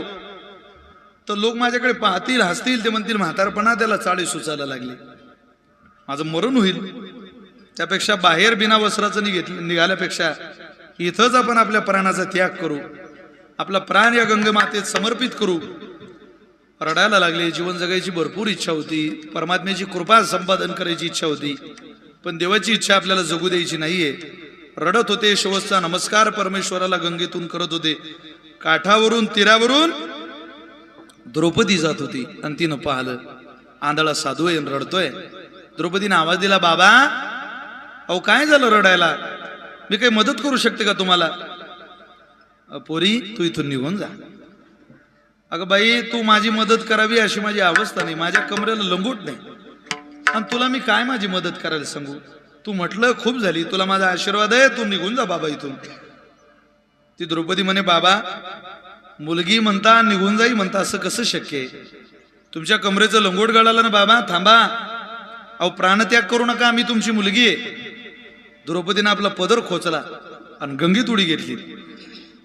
तर लोक माझ्याकडे पाहतील, हसतील, ते म्हणतील म्हातारपणा त्याला चाळी सुचायला लागली, माझं मरण होईल. त्यापेक्षा बाहेर बिना वस्त्राचं निघाल्यापेक्षा इथंच आपण आपल्या प्राणाचा त्याग करू, आपला प्राण या गंगेमातेत समर्पित करू. रडायला लागले. जीवन जगायची भरपूर इच्छा होती, परमात्म्याची कृपा संपादन करायची इच्छा होती, पण देवाची इच्छा आपल्याला जगू द्यायची नाहीये. रडत होते. शेवटचा नमस्कार परमेश्वराला गंगेतून करत होते. काठावरून तीरावरून द्रौपदी जात होती आणि तिनं पाहिलं आंधळा साधू आहे रडतोय. द्रौपदीने आवाज दिला, बाबा अहो काय झालं रडायला, मी काही मदत करू शकते का तुम्हाला? पोरी तू इथून निघून जा. अगं बाई तू माझी मदत करावी अशी माझी अवस्था नाही, माझ्या कमरेला लंगोट नाही, आणि तुला मी काय माझी मदत करायला सांगू? तू म्हटलं खूप झाली, तुला माझा आशीर्वाद आहे, तू निघून जा बाबा इथून. ती द्रौपदी म्हणे, बाबा मुलगी म्हणता निघून जाई म्हणता, असं कसं शक्य आहे? तुमच्या कमरेचं लंगोट गळालं ना बाबा, थांबा, अहो प्राणत्याग करू नका, आम्ही तुमची मुलगी आहे. द्रौपदीने आपला पदर खोचला आणि गंगेत उडी घेतली.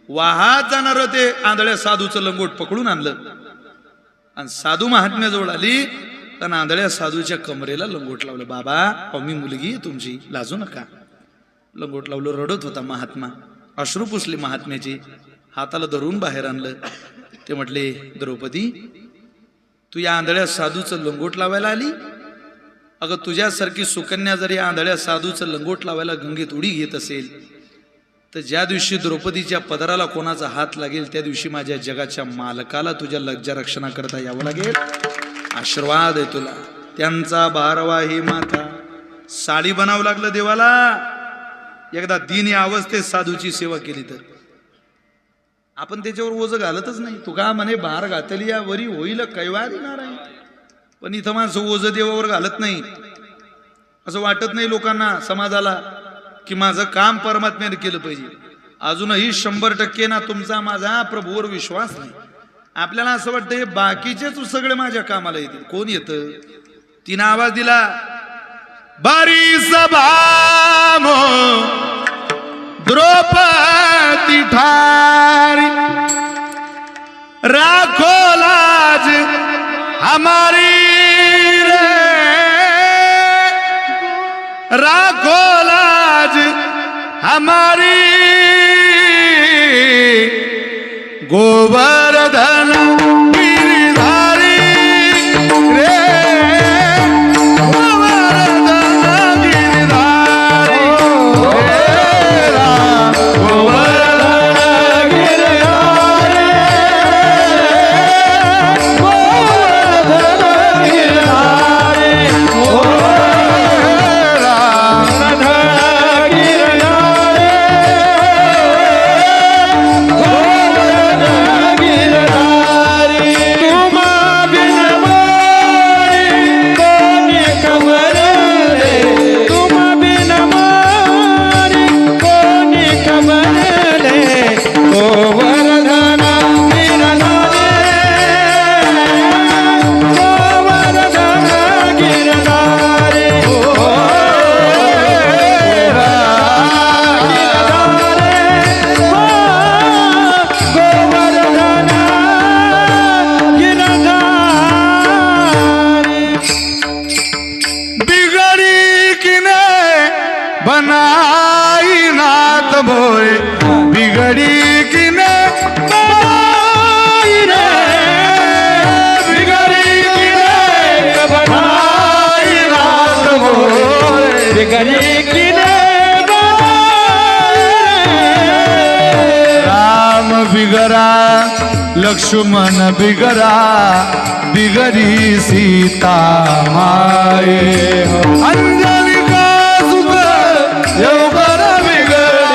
वाहात जाणार ते आंधळ्या साधूचं लंगोट पकडून आणलं आणि साधू महात्म्याजवळ आली, तर आंधळ्या साधूच्या कमरेला लंगोट लावलं. बाबा अहो मी मुलगी आहे तुमची, लाजू नका. लंगोट लावलं. रडत होता महात्मा. अश्रू पुसले महात्म्याची. हाताला धरून बाहेर आणलं. ते म्हटले, द्रौपदी तू या आंधळ्या साधूचं लंगोट लावायला आली? अगं तुझ्यासारखी सुकन्या जर या आंधळ्या साधूचं लंगोट लावायला गंगेत उडी घेत असेल तर ज्या दिवशी द्रौपदीच्या पदराला कोणाचा हात लागेल त्या दिवशी माझ्या जगाच्या मालकाला तुझ्या लज्जा रक्षणा करता यावं लागेल. आशीर्वाद आहे तुला. त्यांचा बारवा ही माता. साडी बनावं लागलं देवाला. एकदा दीन या अवस्थेत साधूची सेवा केली तर आपण त्याच्यावर ओझं घालतच नाही. तुका म्हणे बार घातली या वरी होईल कैवारी नारायण. पण इथं माणसं ओझं देवावर घालत नाही. असं वाटत नाही लोकांना, समाजाला, की माझं काम परमात्म्याने केलं पाहिजे. अजूनही 100% ना तुमचा माझा प्रभूवर विश्वास नाही. आपल्याला असं वाटतंय बाकीचेच सगळे माझ्या कामाला येतील. कोण येतं? तिनं आवाज दिला, बारी सभामो द्रौपदी ठारी, राखो लाज हमारी रे, राखो लाज हमारी, गोवर्धन गिरधारी रे, गोवर्धन गिरधारी रे, गोवर्धन गिरधारी, गोवर्धन गिरधारी, बनाई नाथ भोय, बिगड़ी किने बनाई रे, बिगड़ी किने बनाई नाथ भोय, बिगड़ी किने बनाई रे, राम बिगड़ा लक्ष्मण बिगड़ा, बिगड़ी सीता माए, अंजलि योगरा बिगड़ा,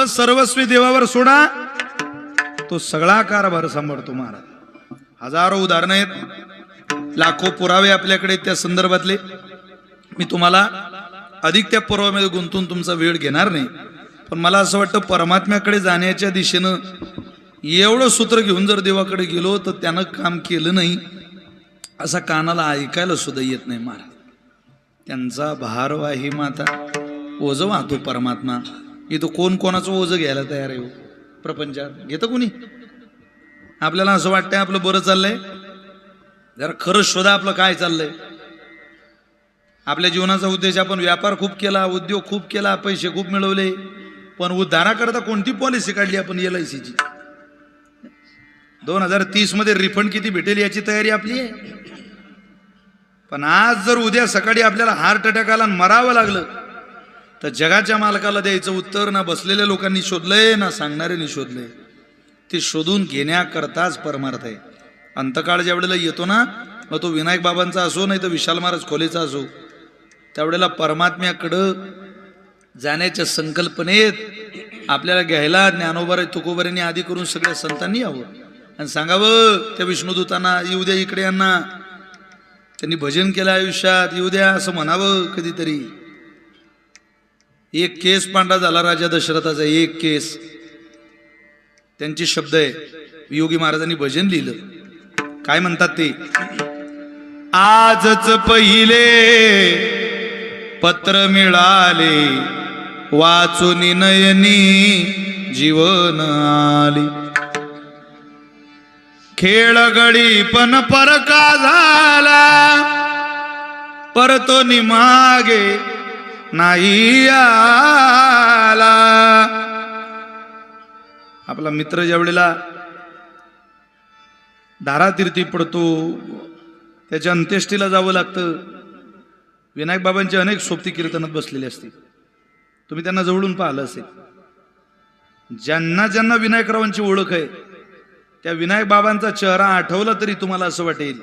आपलं सर्वस्वी देवावर सोडा, तो सगळा कारभार सांभाळतो महाराज. हजारो उदाहरणं आहेत, लाखो पुरावे आपल्याकडे आहेत त्या संदर्भातले. मी तुम्हाला अधिक त्या पुराव्यामध्ये गुंतून तुमचा वेळ घेणार नाही, पण मला असं वाटतं परमात्म्याकडे जाण्याच्या दिशेनं एवढं सूत्र घेऊन जर देवाकडे गेलो तर त्यानं काम केलं नाही असा कानाला ऐकायला सुद्धा येत नाही महाराज. त्यांचा भारवाही माता ओझ वाहतो परमात्मा. इथं कोण कोणाचं ओझं घ्यायला तयार आहे हो प्रपंचात? घेतं कोणी? आपल्याला असं वाटतंय आपलं बरं चाललंय, जरा खरंच शोधा आपलं काय चाललंय. आपल्या जीवनाचा उद्देश, आपण व्यापार खूप केला, उद्योग खूप केला, पैसे खूप मिळवले, पण उद्धाराकरता कोणती पॉलिसी काढली आपण LIC ची? 2030 मध्ये रिफंड किती भेटेल याची तयारी आपली आहे. पण आज जर उद्या सकाळी आपल्याला हार्ट अटॅक आला आणि मरावं लागलं तर जगाच्या मालकाला द्यायचं उत्तर ना बसलेल्या लोकांनी शोधलंय ना सांगणाऱ्यांनी शोधलंय. ते शोधून घेण्याकरताच परमार्थ आहे. अंतकाळ ज्या वेळेला येतो ना, मग तो विनायक बाबांचा असो नाही तर विशाल महाराज खोलेचा असो, त्यावेळेला परमात्म्याकडं जाण्याच्या संकल्पनेत आपल्याला घ्यायला ज्ञानोबा तुकोबाऱ्यांनी आधी करून सगळ्या संतांनी यावं आणि सांगावं त्या विष्णुदूतांना, येऊ द्या इकडे यांना, त्यांनी भजन केलं आयुष्यात, येऊ द्या असं म्हणावं कधीतरी. एक केस पांढरा झाला राजा दशरथाचा, एक केस. त्यांचे शब्द आहे, योगी महाराजांनी भजन लिहिलं. काय म्हणतात ते? आजच पहिले पत्र मिळाले, वाचून नयनी जीवन आले. खेळ गडी पण परका झाला, परतो निमागे नाही आला. आपला मित्र ज्या वेळेला धारातीर्थी पडतो, त्याच्या अंत्येष्टीला जावं लागतं. विनायक बाबांची अनेक सोबती कीर्तनात बसलेली असते, तुम्ही त्यांना जवळून पाहिलं असेल. ज्यांना ज्यांना विनायकरावांची ओळख आहे त्या विनायक बाबांचा चेहरा आठवला तरी तुम्हाला असं वाटेल,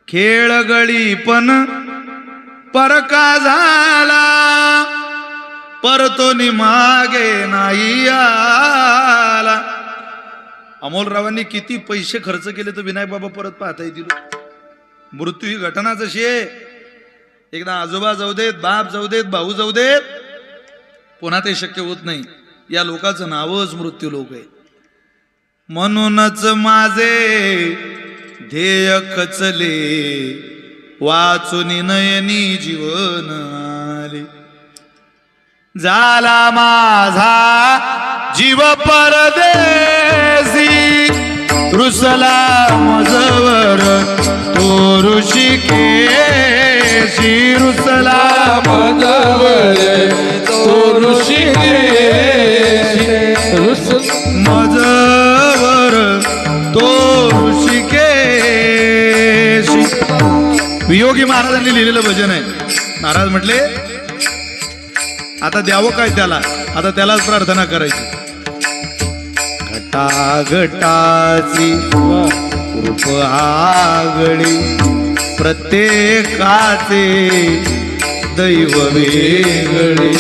खेळ गळी पण परका झाला, परतो निमागे नाही आला. अमोलरावांनी किती पैसे खर्च केले तर विनायक बाबा परत पाहता येतील? मृत्यू ही घटना जशी आहे, एकदा आजोबा जाऊ देत, बाप जाऊ देत, भाऊ जाऊ देत, पुन्हा ते शक्य होत नाही. या लोकांचं नावच मृत्यू लोक आहे. म्हणूनच माझे ध्येय खचले, वाचून नयनी जीवन आले. झाला माझा जीव परदेसी, रुसला मजवर तो ऋषिकेशी. रुसला मजवर तो ऋषिकेशी, मजवर तो ऋषिकेशी. वियोगी महाराजांनी लिहिलेलं भजन आहे. महाराज म्हटले आता द्यावं काय त्याला, आता त्यालाच प्रार्थना करायची. घटाघटाची रूप आगळी, प्रत्येकाचे दैव वेगळे.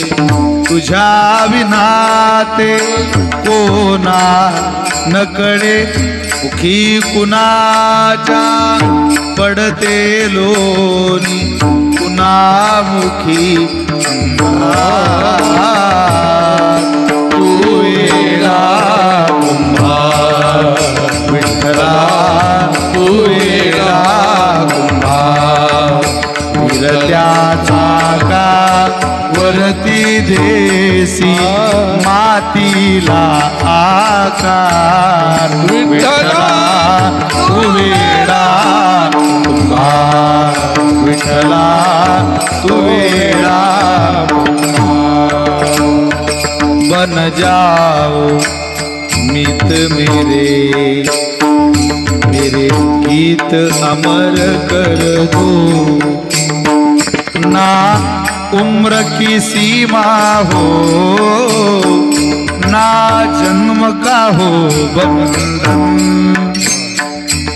तुझ्या विनाते कोणा नकडे, मुखी कुणाच्या पडते लोणी, कुणामुखी तू वेळा कुंभार विठ्ठला, तू वेळा कुंभार. विरत्याचा का वरती देसी, मातीला आकार. विठ्ठला तू वेळा कुंभार, विठ्ठला तू वेळा कुंभार. बन जाओ मीत मेरे, मेरे गीत अमर कर दो. ना उम्र की सीमा हो, ना जन्म का हो बंधन.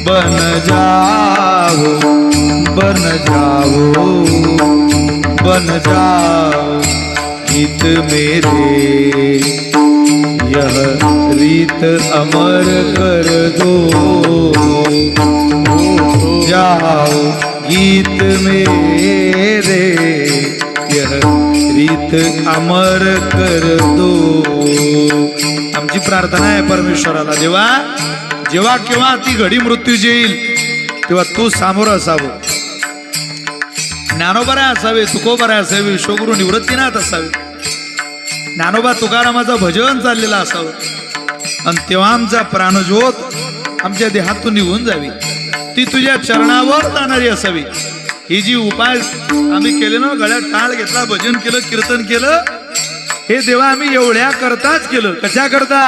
बन जाओ, बन जाओ, बन जाओ गीत मेरे यह रीत अमर कर दो जाओ गीत मेरे यह रीत अमर कर दो. आमची प्रार्थना आहे परमेश्वराला, जेव्हा जेव्हा केव्हा ती घडी मृत्यूची येईल तेव्हा तू सामोरं असावं, ज्ञानोबा असावे, तुकोबा असावे, विश्वगुरु निवृत्तीनाथ असावे, ज्ञानोबा तुकारामाचं भजन चाललेलं असावं, आणि तेव्हा आमचा प्राणज्योत आमच्या देहातून निघून जावी, ती तुझ्या चरणावर जाणारी असावी. ही जी उपाय आम्ही केले ना, गळ्यात टाळ घेतला, भजन केलं, कीर्तन केलं, हे देवा आम्ही एवढ्या करताच केलं. कशा करता?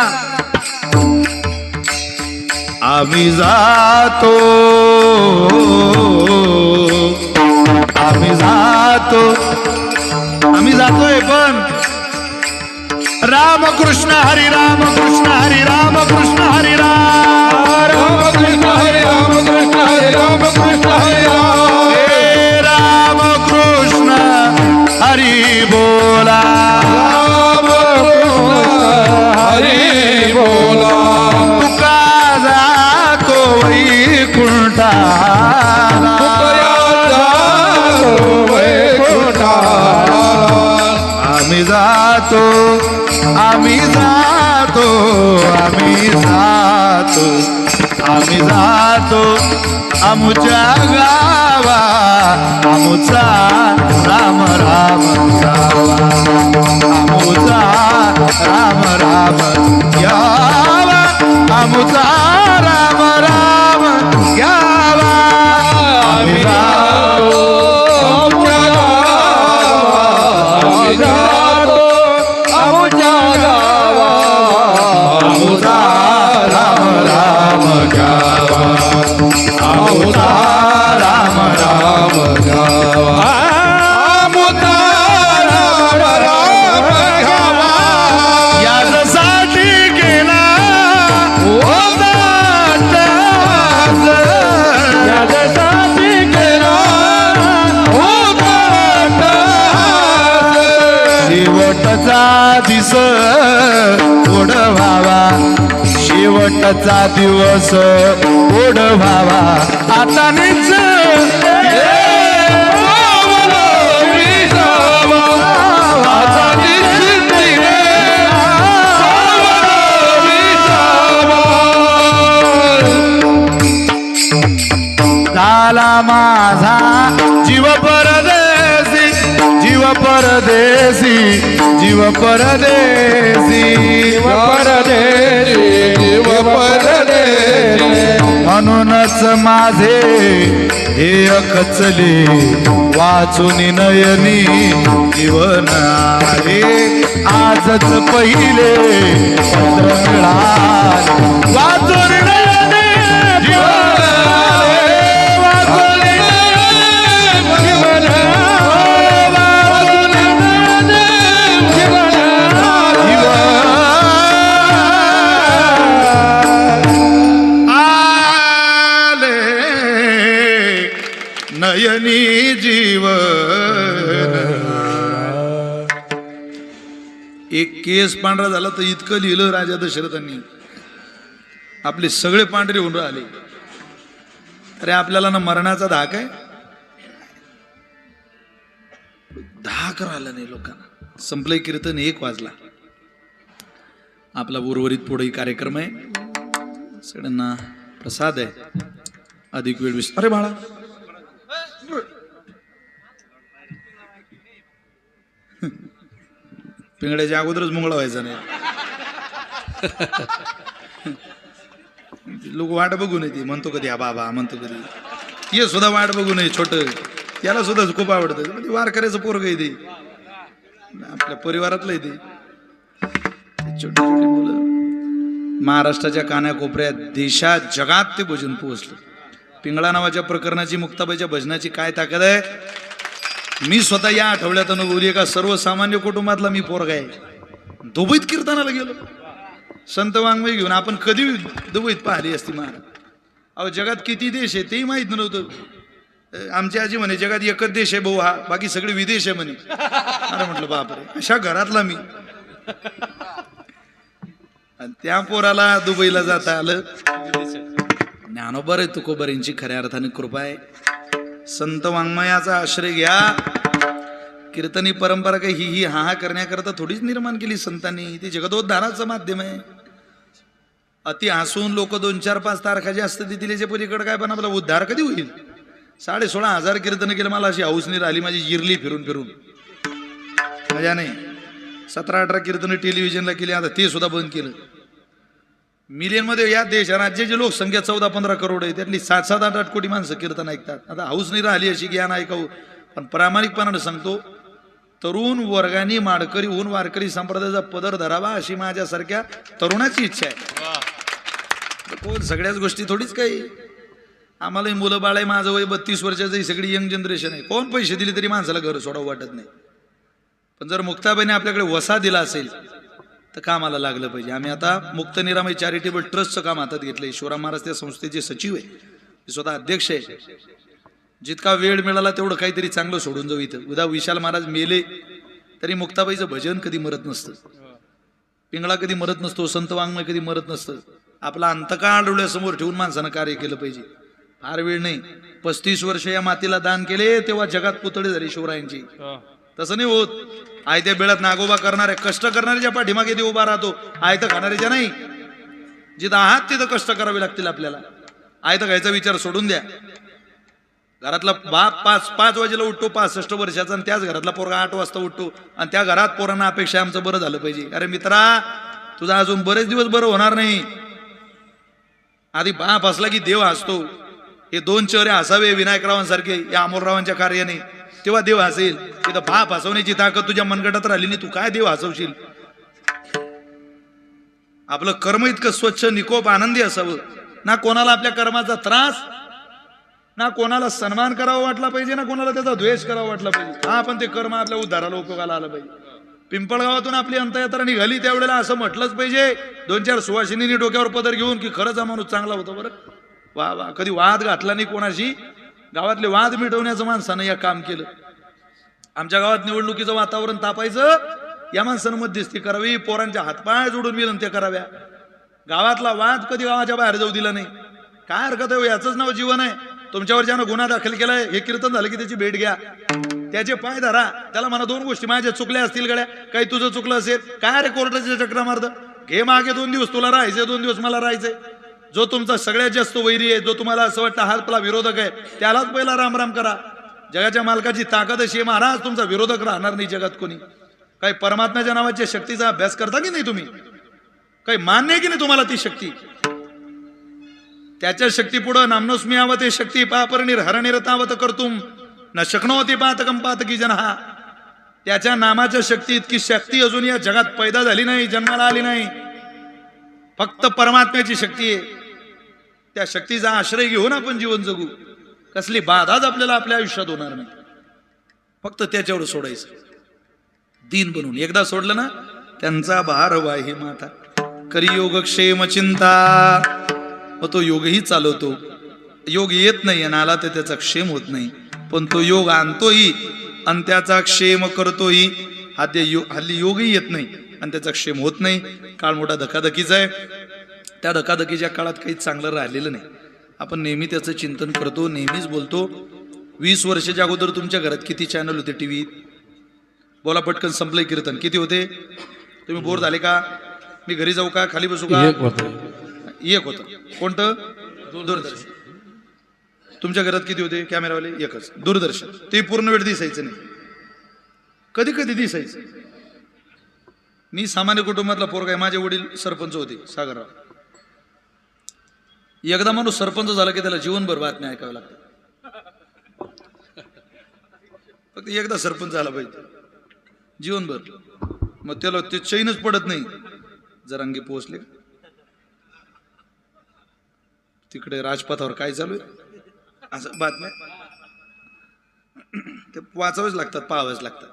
आम्ही जातो, आम्ही जातो, आम्ही जातोय, पण राम कृष्ण हरी राम कृष्ण हरी राम कृष्ण हरी राम राम कृष्ण हरे राम कृष्ण हरे राम कृष्ण हरे राम. हे राम कृष्ण हरी बोला, राम कृष्ण हरी बोला. तुका जातो वैकुंठाला, आम्ही जातो, आम्ही जातो, आम्ही जातो, आम्ही जातो आमच्या गावा, आमचा राम राम गावा, आमचा राम राम गावा, आमचा राम राम गावा. आम्ही जातो, आम्ही जातो आमच्या गावा, आमचा राम राम गावा, आमचा राम राम गावा. आमचा राम राम गावा. यासाठी गेला होता त्याग, यासाठी केला होता त्याग. शेवटचा दिस ओढवावा, शेवटचा दिवस ओढवावा, आता नीच झाला माझा जीव परदेसी, जीव परदेसी, जीव परदेसी, परदेशी जीव परदेशी. म्हणूनच माझे ध्येय खचले वाचून नयनी जीवन आले, आजच पहिले पत्र मिळाले वाचून नयनी जीवन आले, वाचून नयनी जीवन आले, वाचून नयनी जीवन आले, नयनी जीवन. एक केस पांढरा झाला तर इतकं लिहिलं राजा दशरथांनी, आपले सगळे पांढरे होऊन राहिले. अरे आपल्याला ना मरणाचा धाक आहे, धाक राहिला नाही लोकांना. संपलंय कीर्तन, 1 वाजला. आपला उर्वरित पुढे कार्यक्रम आहे, सगळ्यांना प्रसाद आहे, अधिक वेळ अरे बाळा पिंगड्याच्या अगोदरच मुंगळा व्हायचा नाही. लोक वाट बघून येते, म्हणतो कधी हा बाबा, म्हणतो कधी ये सुद्धा वाट बघू नये, छोट त्याला सुद्धा खूप आवडतं. म्हणजे वारकऱ्याचं पोरग आहे ते, आपल्या परिवारातलं आहे ते. छोटी छोटी मुलं महाराष्ट्राच्या कानाकोपऱ्यात, देशात, जगात ते भजन पोहोचलं. पिंगळा नावाच्या प्रकरणाची, मुक्ताबाईच्या भजनाची काय ताकद आहे. मी स्वतः या आठवड्यात अनुभवली. एका सर्वसामान्य कुटुंबातला मी पोरगा आहे. दुबईत कीर्तनाला गेलो, संत वाङ्मय घेऊन. आपण कधी दुबईत पाहिली असती महाराज. अहो जगात किती देश आहे तेही माहीत नव्हतं. आमची आजी म्हणे जगात एकच देश आहे भाऊ हा, बाकी सगळे विदेश आहे म्हणे. अरे म्हटलं बापरे, अशा घरातला मी. आणि त्या पोराला दुबईला जाता आलं. ज्ञानोबर आहे तुकोबरींची खऱ्या अर्थाने कृपा आहे. संत वाङ्मयाचा आश्रय घ्या. कीर्तनी परंपरा काही ही हा हा करण्याकरता थोडीच निर्माण केली संतांनी. ती जगदोद्धाराचं माध्यम आहे. अति हसून लोक 2, 4, 5 तारखा जे असतं ती दिल्याच्या पलीकडे काय, पण आपला उद्धार कधी होईल. 16,500 कीर्तन केलं. मला अशी हाऊस नाही राहिली माझी, जिरली फिरून फिरून मजा नाही. 17-18 कीर्तन टेलिव्हिजनला केली, आता ते सुद्धा बंद केलं. मिलियन मध्ये या देश राज्याची लोकसंख्या 14-15 करोड आहे, त्यातली 7-7, 8-8 कोटी माणसं कीर्तन ऐकतात. आता हाऊस नाही राहिली अशी ज्ञान ऐकावं. पण प्रामाणिकपणाने सांगतो, तरुण वर्गाने माडकरी होऊन वारकरी संप्रदायाचा पदर धरावा अशी माझ्यासारख्या तरुणाची इच्छा आहे. कोण सगळ्याच गोष्टी थोडीच काही. आम्हालाही मुलं बाळ आहे. माझं वय 32 वर्षाचं, ही सगळी यंग जनरेशन आहे. कोण पैसे दिले तरी माणसाला घर सोडावं वाटत नाही. पण जर मुक्ताबाईने आपल्याकडे वसा दिला असेल तर कामाला लागलं पाहिजे. आम्ही आता मुक्त निरामय चॅरिटेबल ट्रस्टचं काम हातात घेतलंय. शिवराम महाराज त्या संस्थेचे सचिव आहे, स्वतः अध्यक्ष आहे. जितका वेळ मिळाला तेवढं काहीतरी चांगलं सोडून जाऊ. इथं उद्या विशाल महाराज मेले तरी मुक्ताबाईचं भजन कधी मरत नसतं, पिंगळा कधी मरत नसतो, संत वाङ्मय कधी मरत नसतं. आपला अंतकाळ डोळ्यासमोर ठेवून माणसानं कार्य केलं पाहिजे. फार वेळ नाही. 35 वर्ष या मातीला दान केले तेव्हा जगात पुतळे झाली शिवरायांची. तसं नाही होत. आयत्या बेळात नागोबा करणारे, कष्ट करणाऱ्याच्या पाठीमागे देव उभा राहतो, आयतं खाणाऱ्याच्या नाही. जिथं आहात तिथं कष्ट करावे लागतील आपल्याला. आयतं खायचा विचार सोडून द्या. घरातला बाप 5 वाजेला उठतो 65 वर्षाचा, आणि त्याच घरातला पोरगा 8 वाजता उठतो, आणि त्या घरात पोरांना अपेक्षा आमचं बरं झालं पाहिजे. अरे मित्रा, तुझा अजून बरेच दिवस बरं होणार नाही. आधी बाप हसला की देव हसतो. हे 2 चेहरे हसावे विनायकरावांसारखे या अमोलरावांच्या कार्याने, तेव्हा देव हसेल. तिथं बाप हसवण्याची ताकद तुझ्या मनगटात राहिली नाही, तू काय देव हसवशील. आपलं कर्म इतकं स्वच्छ निकोप आनंदी असावं, ना कोणाला आपल्या कर्माचा त्रास, ना कोणाला सन्मान करावा वाटला पाहिजे, ना कोणाला त्याचा द्वेष करावा वाटला पाहिजे. हा, पण ते कर्म आपल्या उद्धाराला उपयोगाला आलं पाहिजे. पिंपळगावातून आपली अंतयात्रा निघाली त्यावेळेला असं म्हटलंच पाहिजे 2-4 सुवासिनींनी डोक्यावर पदर घेऊन की खरंच हा माणूस चांगला होता बरं. वा वा. कधी वाद घातला नाही कोणाशी. गावातले वाद मिटवण्याचं माणसानं या काम केलं. आमच्या गावात निवडणुकीचं वातावरण तापायचं, या माणसानं मध्यस्थी करावी, पोरांच्या हातपाय जोडून विनंत्या कराव्या. गावातला वाद कधी गावाच्या बाहेर जाऊ दिला नाही. काय हरकत आहे, याचंच नाव जीवन आहे. तुमच्यावर ज्यानं गुन्हा दाखल केलाय, हे कीर्तन झालं की त्याची भेट घ्या, त्याचे पाय धरा, त्याला म्हणा 2 गोष्टी माझ्या चुकल्या असतील गड्या, काही तुझं चुकलं असेल, काय रे कोर्टाचे चक्र मारत, घे मागे 2 दिवस तुला राहायचे, 2 दिवस मला राहायचंय. जो तुमचा सगळ्यात जास्त वैरी आहे, जो तुम्हाला असं वाटतं हा आपला विरोधक आहे, त्यालाच पहिला रामराम करा. जगाच्या मालकाची ताकद अशी आहे महाराज, तुमचा विरोधक राहणार नाही जगात कोणी. काही परमात्म्याच्या नावाच्या शक्तीचा अभ्यास करता की नाही तुम्ही? काही मान्य आहे की नाही तुम्हाला ती शक्ती? त्याच्या शक्ती पुढं नामनोस्मी आवते शक्ती पापरणीर हरणिरतावत करतुम न शक्नोती पातकम पातकी जनहा. त्याच्या नामाच्या शक्ती इतकी शक्ती अजून या जगात पैदा झाली नाही, जन्माला आली नाही. फक्त परमात्म्याची शक्ती आहे. त्या शक्तीचा आश्रय घेऊन आपण जीवन जगू. कसली बाधाच आपल्याला आपल्या आयुष्यात होणार नाही. फक्त त्याच्यावर सोडायचं, दीन बनून. एकदा सोडलं ना, त्यांचा भार वाही माता करियोग क्षेम चिंता. मग तो योगही चालवतो. योग येत नाही आणि आला तर त्याचा क्षेम होत नाही, पण तो योग आणतोही आणि त्याचा क्षेम करतोही. हल्ली योगही येत नाही आणि त्याचा क्षेम होत नाही. काळ मोठा धकाधकीचा आहे. त्या धकाधकीच्या काळात काही चांगलं राहिलेलं नाही. आपण नेहमी त्याचं चिंतन करतो, नेहमीच बोलतो. 20 वर्षाच्या अगोदर तुमच्या घरात किती चॅनल होते टीव्हीत? बोला पटकन, संपलंय कीर्तन. किती होते? तुम्ही बोर झाले का? मी घरी जाऊ का, खाली बसू का? एक होतं. कोणतं? दूरदर्शन. तुमच्या घरात किती होते कॅमेरावाले? एकच. दूरदर्शन. ते पूर्ण वेळ दिसायचं नाही, कधी कधी दिसायचं. मी सामान्य कुटुंबातला पोरगा आहे. माझे वडील सरपंच होते सागरराव. एकदा माणूस सरपंच झाला की त्याला जीवनभर बातम्या ऐकाव्या लागतात. फक्त एकदा सरपंच झाला पाहिजे जीवनभर, मग त्याला ते चैनच पडत नाही. जरांगी पोहोचले तिकडे राजपथावर काय चालू आहे असं बातम्या ते वाचावेच लागतात, पाहावेच लागतात.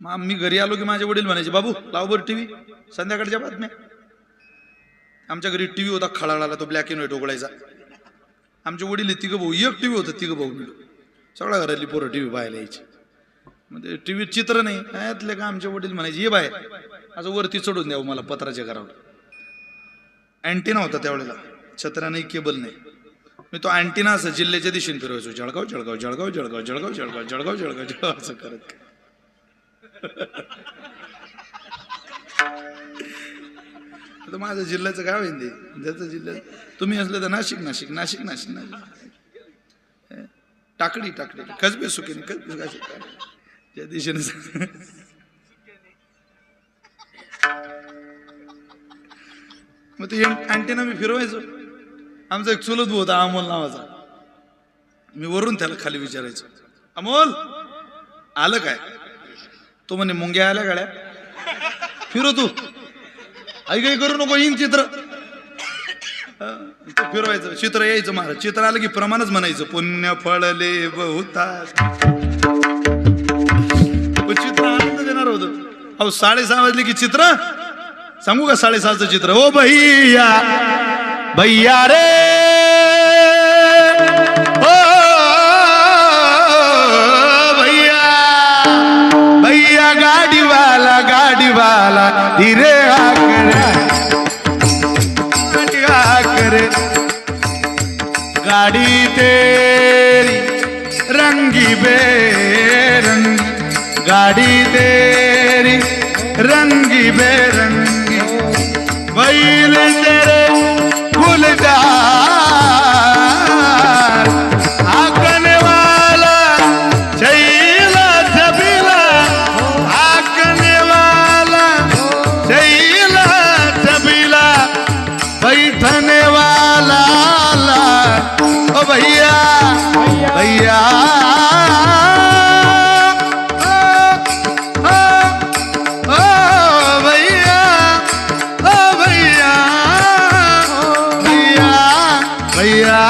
मग मी घरी आलो की माझे वडील म्हणायचे, बाबू लाव बरं टीव्ही, संध्याकाळच्या बातम्या. आमच्या घरी टीव्ही होता खळाळाला, तो ब्लॅक अँड व्हाईट उघडायचा. आमचे वडील तिघं भाऊ, एक टीव्ही होतं, तिघं भाऊ मिळून सगळ्या घरातली पोरं टीव्ही पाहायला यायची. म्हणजे टीव्हीत चित्र नाही यातले का आमचे वडील म्हणायचे ये बाय असं वरती चढून द्यावं मला पत्राच्या घरावर. अँटिना होता त्यावेळेला, छत्र्या नाही, केबल नाही. मी तो अँटिना असं जिल्ह्याच्या दिशेने फिरवायचो, जळगाव जळगाव जळगाव जळगाव जळगाव जळगाव जळगाव जळगाव जळगाव असं करत. आता माझ्या जिल्ह्याचं काय होईल ते, ज्याचं जिल्ह्यात तुम्ही असलं तर नाशिक नाशिक नाशिक नाशिक नाशिक टाकडी टाकडी कसबे सुकेने कसबे त्या दिशेने. मग ते अँटेना मी फिरवायचो. आमचा एक चुलत भाऊ होता अमोल नावाचा, मी वरून त्याला खाली विचारायचो, अमोल आलं काय? तो म्हणे मुंग्या आल्या गाड्या, फिरव तू, आई काही करू नको, येईन चित्र. फिरवायचं, चित्र यायचं महाराज. चित्र आलं की प्रमाणच म्हणायचं, पुण्य फळले बहुतास. चित्र आनंद देणार होतं. अहो 6:30 वाजले की चित्र सांगू का, 6:30चं चित्र. ओ भैया भैया रे ओ भैया भैया गाडी वाला धीरे आकर गाड़ी तेरी रंगी बेरंगी, गाड़ी तेरी रंगी बेरंगी, बैल तेरे गुलजार आकने वाला छैला छबीला, आकने वाला छैला छबीला, बैठने वाला ओ भैया भैया भैया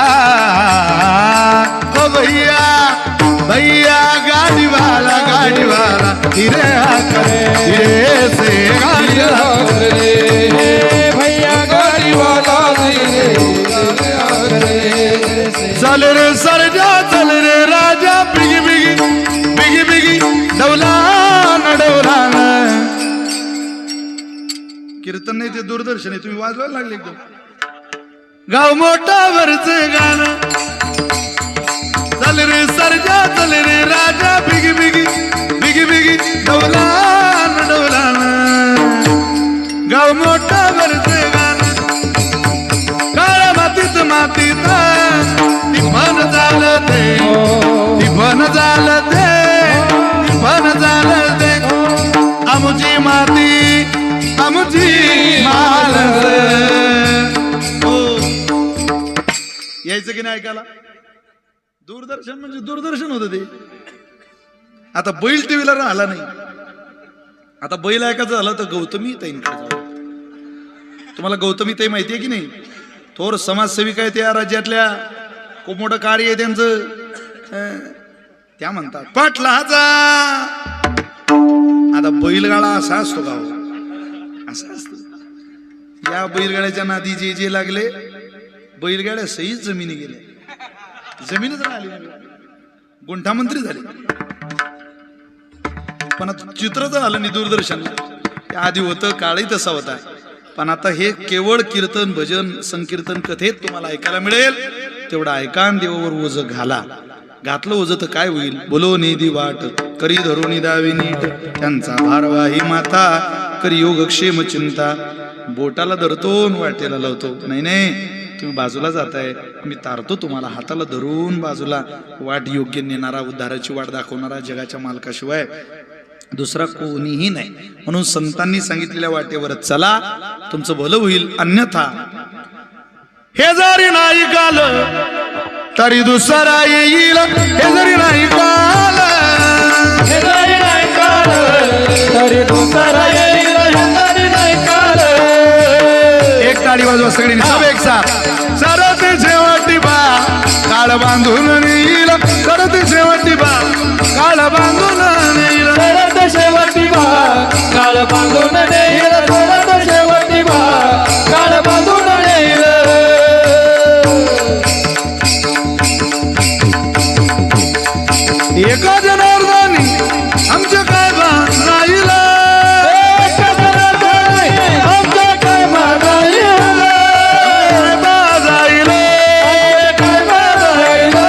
ओ भैया भैया गाड़ी वाला धीरे धीरे से गाड़ी भैया गाड़ी वाला चल रे सरजा चल रे राजा, बिगी बिगी बिगी बिगी डवलान डवलान. कीर्तन नाही ते दूरदर्शन आहे, तुम्ही वाजवायला लागले एकदम. गाव मोठावरच गाणं, चल रे सरजा चल रे राजा, बिगी बिगी बिगी बिगी डवलान डवलान. गाव मोठावरच गाणं, काळ्या मातीत मातीत ती मन झालं ते, ती मन झालं ते, ती मन झालं ते. आमुची माती आमुची मालस. यायचं की नाही ऐकायला? दूरदर्शन म्हणजे दूरदर्शन होतं ते. आता बैल टीव्हीला राहिला नाही. आता बैल ऐकायचं झालं तर गौतमी ताईंकडे जाऊ. तुम्हाला गौतमी ताई माहिती आहे की नाही? थोर समाजसेविका आहे त्या राज्यातल्या, खूप मोठं कार्य आहे त्यांचं. त्या म्हणतात पाटलाचा. आता बैलगाडा असा असतो का? असा असतो. या बैलगाड्याच्या नादी जे जे लागले, बैलगाड्या सहीच जमिनी गेल्या, जमीनच राहिली, गुंठामंत्री झाले. पण आता चित्रच आलं नाही दूरदर्शनला. आधी होतं, काळही तसा होता. पण आता हे केवळ कीर्तन भजन संकीर्तन कथेत तुम्हाला ऐकायला मिळेल. तेवढं ऐका, देवावर ओझ घाला. घातलं ओझ तर काय होईल? बोलो निधी वाट करी धरून दावी नीट, त्यांचा भारवाही माता करी योग क्षेम चिंता. बोटाला धरतो वाटेला लावतो. नाही नाही, तुम्ही बाजूला जाताय, मी तारतो तुम्हाला हाताला धरून बाजूला. वाट योग्य नेणारा, उद्धाराची वाट दाखवणारा जगाच्या मालकाशिवाय दुसरा कोणीही नाही. म्हणून संतांनी सांगितलेल्या वाटेवर चला, तुमचं भलं होईल. अन्यथा हे जरी नाही काल तरी दुसरा येईल, हे जरी नाही काल, हे जरी नाही काल तरी दुसरा येईल, हे जरी नाही काल. एक टाळी वाजवा सगळ्यांनी, सब एक साथ. सरत शेवटी बा काळ बांधून येईल, सरत शेवटी बा काळ बांधून येईल, सरत शेवटी बा काळ बांधून येईल, सरत शेवटी बा काळ बांधून येईल. एका जनार्दनी आमच्या काय राहिला आमच्या काय मागायला बाजाईला काय मागायला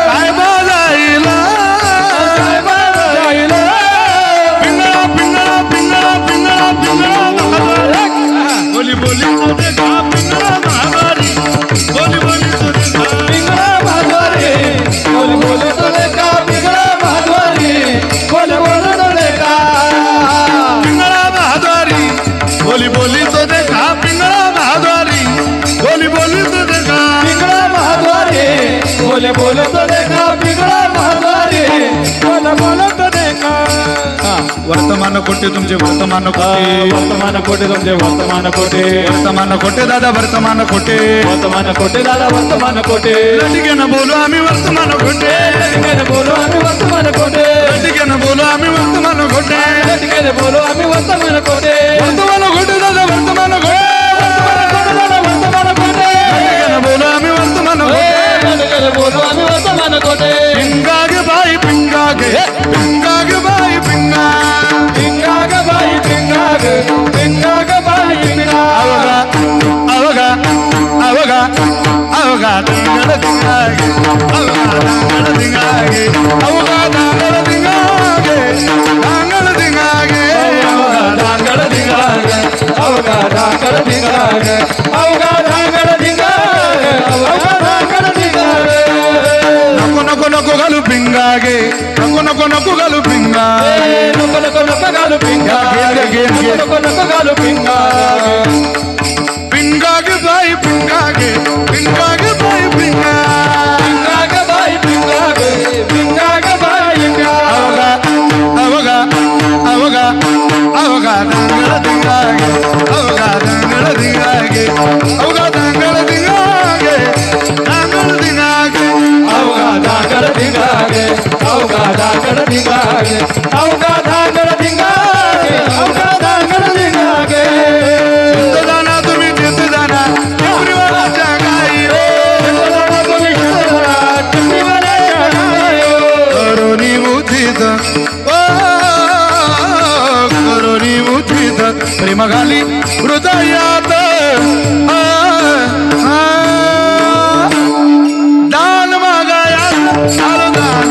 काय बाजाईला काय मागायला पिंगळा पिंगळा पिंगळा पिंगळा पिंगळा बोली बोली तुझे का पिंगळा महावारी बोली बोली तुझे का पिंगळा भादवारी बोल बोल तोले का पिंगळा भादवारी बोल बोल तोले का पिंगळा महाद्वारी बोली बोली तो देखा पिंगळा महाद्वारी बोली बोली तो देखा पिंगळा भादवारी बोल बोल तोले का पिंगळा भादवारी बोल बोल तोले का वर्तमान कोटे तुमचे वर्तमान कोटे वर्तमान कोटे तुमचे वर्तमान कोटे वर्तमान कोटे दादा वर्तमान कोटे वर्तमान कोटे दादा वर्तमान कोटे लटिके न बोलू आम्ही वर्तमान कोटे लटकेने बोलो आम्ही वर्तमान कोटे लटिके न बोलू आम्ही वर्तमान कोटे लटकेने बोलो आम्ही वर्तमान कोटे वर्तमान कोटे दादा वर्तमान कोटे वर्तमान कोटे लटिके न बोलू आम्ही वर्तमान कोटे लटकेने बोलो आम्ही वर्तमान कोटे पिंगाग बाई पिंगाग पिंगाग बाई पिंगा पिंगाग बाई पिंगाग पिंगाग बाई पिंगाग अवगा अवगा अवगा तिंगड तिंगागे अवगा दांगड तिंगागे अवगा दांगड तिंगागे दांगड तिंगागे अवघा धांगड धिंगाग अवघा धांगड धिंगाग अवघा धांगड धिंगाग अवघा धांगड धिंगाग नको नको नको घालू पिंगागे नको नको नको घालू पिंगा नको नको नको घालू पिंगा नको नको घालू पिंगा पिंगाग बाई पिंगागे पिंगाग बाई पिंगा पिंगाग बाई पिंगाग पिंगाग बाई अवगा अवगा अवगा अवगा दांगड तिंगागे अवगा दांगड तिंगागे अवगा दांगड तिंगागे दांगड तिंगागे अवघा धांगड धिंगाग अवघा धांगड धिंगाग अवघा धांगड धिंगाग अवघा धांगड धिंगाग चित्त जाना तुम्ही चित्त जाना टिपरीवाल्याच्या गाई करोनी मुठीत करोनी मुठीत प्रेम घाली हृदयात दान मागायात आलो दान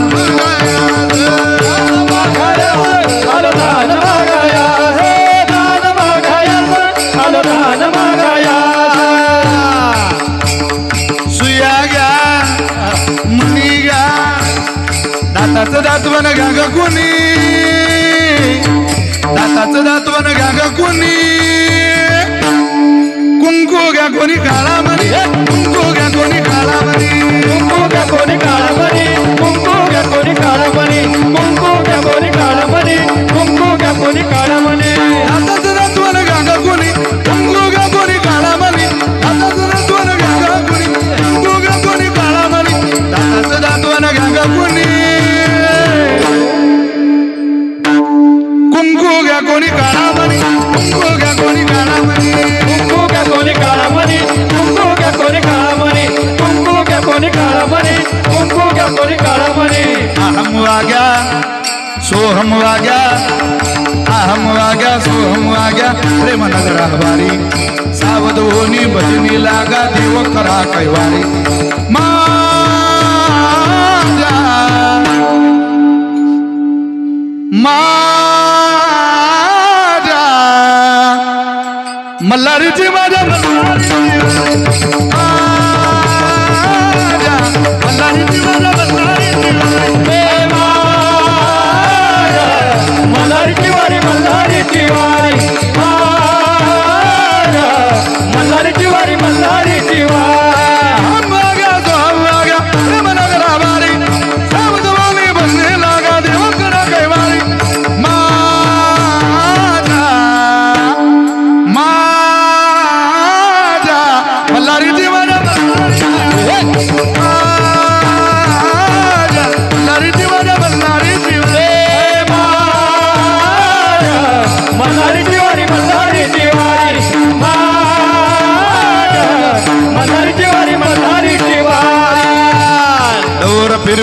सुया घ्या मणी घ्या दाताचं दातवण घ्या ग कुणी दाताचं दातवण घ्या ग कुणी कुंकू घ्या कोणी काळा मणी कुंकू घ्या कोणी काळा मणी कुंकू घ्या कोणी काळा मणी कुंकू घ्या कोणी काळा मणी कुंकू घ्या कोणी काळा मणी कुंकू घ्या कोणी काळा मणी दाताचं दातवण घ्या ग कुणी कुंकू घ्या कोणी काळा मणी दाताचं दातवण घ्या ग कुणी कुंकू घ्या कोणी काळा मणी दाताचं दातवण घ्या ग कुणी कुंकू घ्या कोणी काळा मणी कुंकू घ्या कोणी काळा मणी कुंकू घ्या कोणी काळा मणी कुंकू घ्या कोणी काळा मणी कुंकू घ्या कोणी काळा मणी कुंकू घ्या कोणी काळा मणी अहम वाग्या सोहम वाग्या अहम वाग्या सोहम वाग्या प्रेम नगरा बारी सावध होनी भजनी लागा देव करा कैवारी माझ्या माझ्या मल्हारीची माझ्या मल्हारीची माझ्या मल्हारीची मल्हारीची वारी मल्हारीची वारी मल्हारीची वारी मल्हारीची वारी हम वाग्या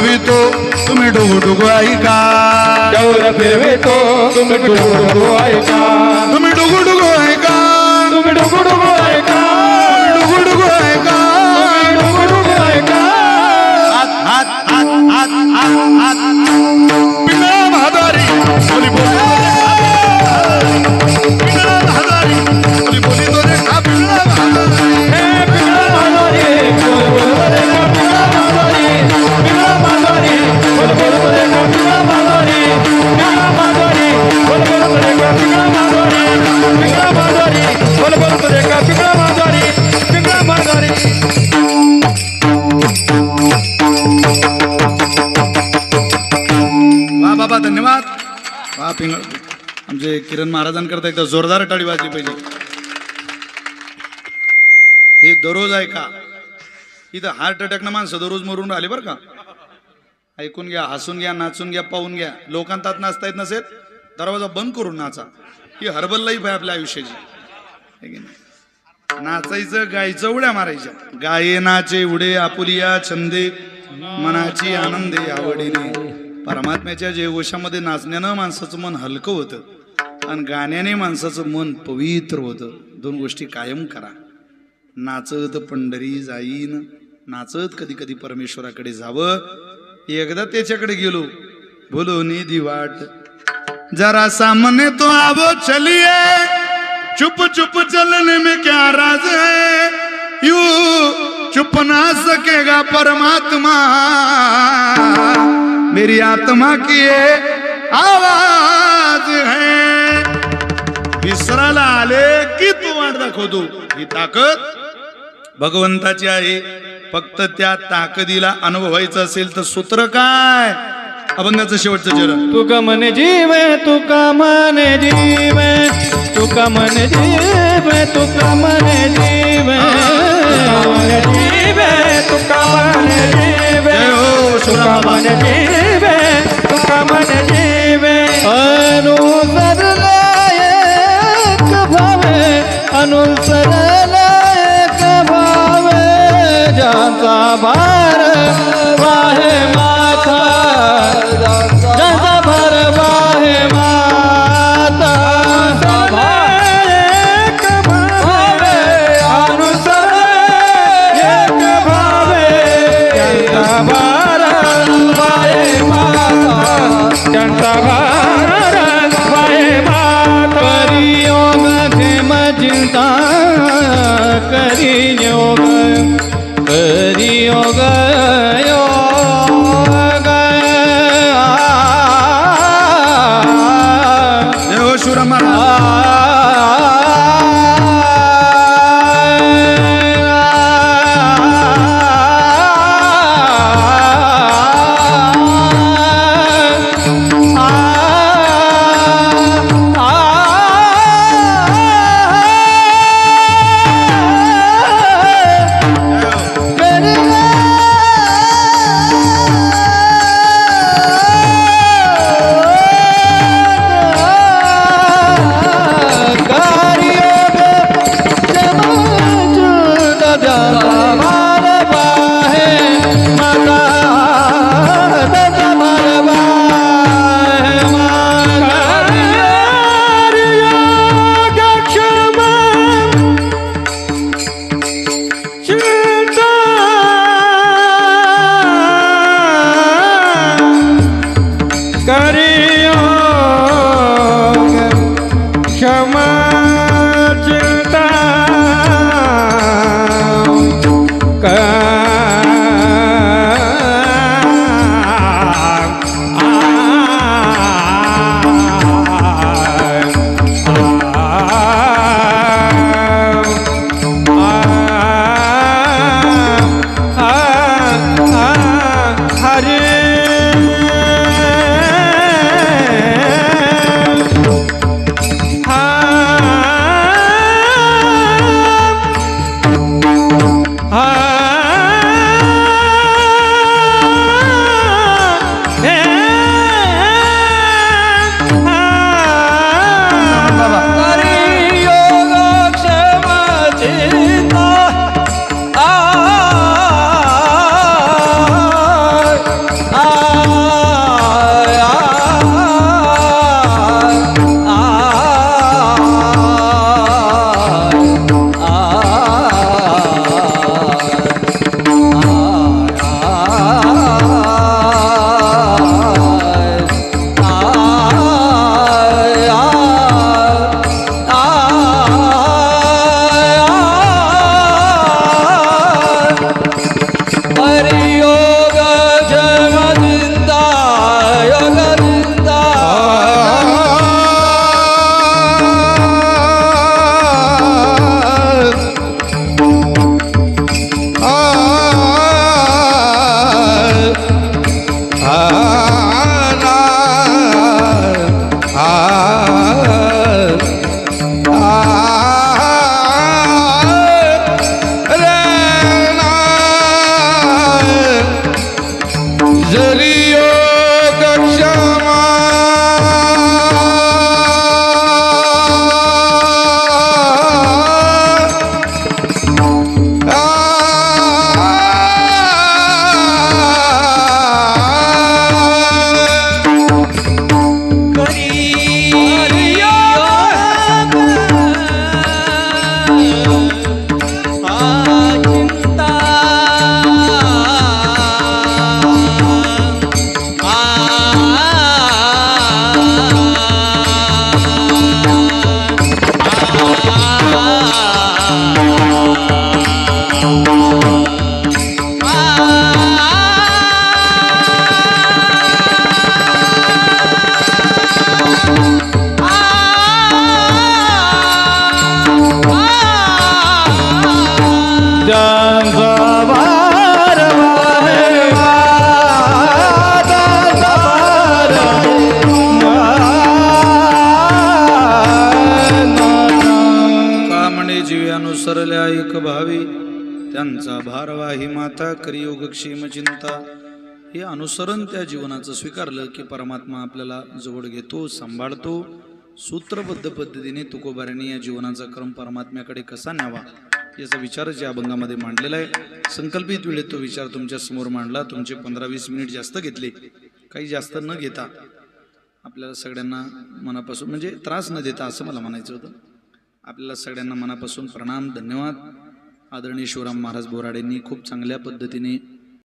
फिरवितो तुम्ही डुगुडुगु ऐका डौर फिरवितो तुम्ही डुगुडुगु ऐका तुम्ही डुगुडुगु ऐका तुम्ही डुगुडुगु ऐका डुगुडुगु ऐका डुगुडुगु ऐका हात हात हात हात हात हात पिंगळा महाद्वारी बोली बोली पिंगळा महाद्वारी बोली बोली तो रे का पिंगळा महाद्वारी हे पिंगळा महाद्वारी बोल बोल रे का पिंगळा महाद्वारी पिंगळा महाद्वारी बोल बोल रे का पिंगळा महाद्वारी पिंगळा महाद्वारी बोल बोल रे का पिंगळा महाद्वारी पिंगळा महाद्वारी बोल बोल रे का पिंगळा महाद्वारी पिंगळा महाद्वारी वा बाबा धन्यवाद वा पिंगळ आमचे किरण महाराजांकरता एकदा जोरदार टाळी वाजली पाहिजे हे दररोज ऐका इथं हार्ट अटॅकनं माणसं दररोज मरून राहिले बरं का ऐकून घ्या हसून घ्या नाचून घ्या पाहून घ्या लोकांतात नाचता येत नसेल दरवाजा बंद करून नाचा ही हर्बल लाईफ आहे आपल्या आयुष्याची है की नाही? नाचायचं गायचं उड्या मारायच्या गाये नाचे उडे आपुलिया छंदे मनाची आनंदे आवडीने परमात्म्याच्या जयघोषामध्ये नाचण्यानं माणसाचं मन हलकं होतं आणि गाण्याने माणसाचं मन पवित्र होतं दोन गोष्टी कायम करा नाचत पंढरी जाईन नाचत कधी कधी परमेश्वराकडे जावं एकदा त्याच्याकडे गेलो बोलो निधी वाट जरा सामने तो आवो चलिए चुप चुप चलने में क्या राज है यू चुप ना सकेगा परमात्मा मेरी आत्मा की ये आवाज है विसरायला आले की तू वाट दाखवतो ही ताकद भगवंताची आहे फक्त त्या ताकदीला अनुभवायचं असेल तर सूत्र काय अभंगाचं शेवटचं चरण तुका मन जीव तुका मन जीव तुका मन जीव तुका मन जीव जीव तुका मन जीव तुका मन जीव तुका मन जीव अनुसर लायक भावे अनुसर लायक भावे ज्याचा भार वाहे माथा ज्याचा भार वाहे माता एक भावे अनुसर एक भावे ज्याचा भार वाहे माता ज्याचा भार वाहे माता करी योग घेम चिंता करी योग देव शुर महाराज आ जरी योग क्षमा अनुसरल्या एक भावी त्यांचा भारवाही माता करियोग क्षेम चिंता. हे अनुसरण त्या जीवनाचं स्वीकारलं की परमात्मा आपल्याला जवळ घेतो, सांभाळतो. सूत्रबद्ध पद्धतीने तुकोबाऱ्यांनी या जीवनाचा क्रम परमात्म्याकडे कसा न्यावा याचा विचारच या अभंगामध्ये मांडलेला आहे. संकल्पित वेळेत तो विचार तुमच्या समोर मांडला. तुमचे 15-20 मिनिट जास्त घेतले, काही जास्त न घेता आपल्याला सगळ्यांना मनापासून म्हणजे त्रास न देता असं मला म्हणायचं होतं. आपल्याला सगळ्यांना मनापासून प्रणाम, धन्यवाद. आदरणीय शिवराम महाराज बोराडेंनी खूप चांगल्या पद्धतीने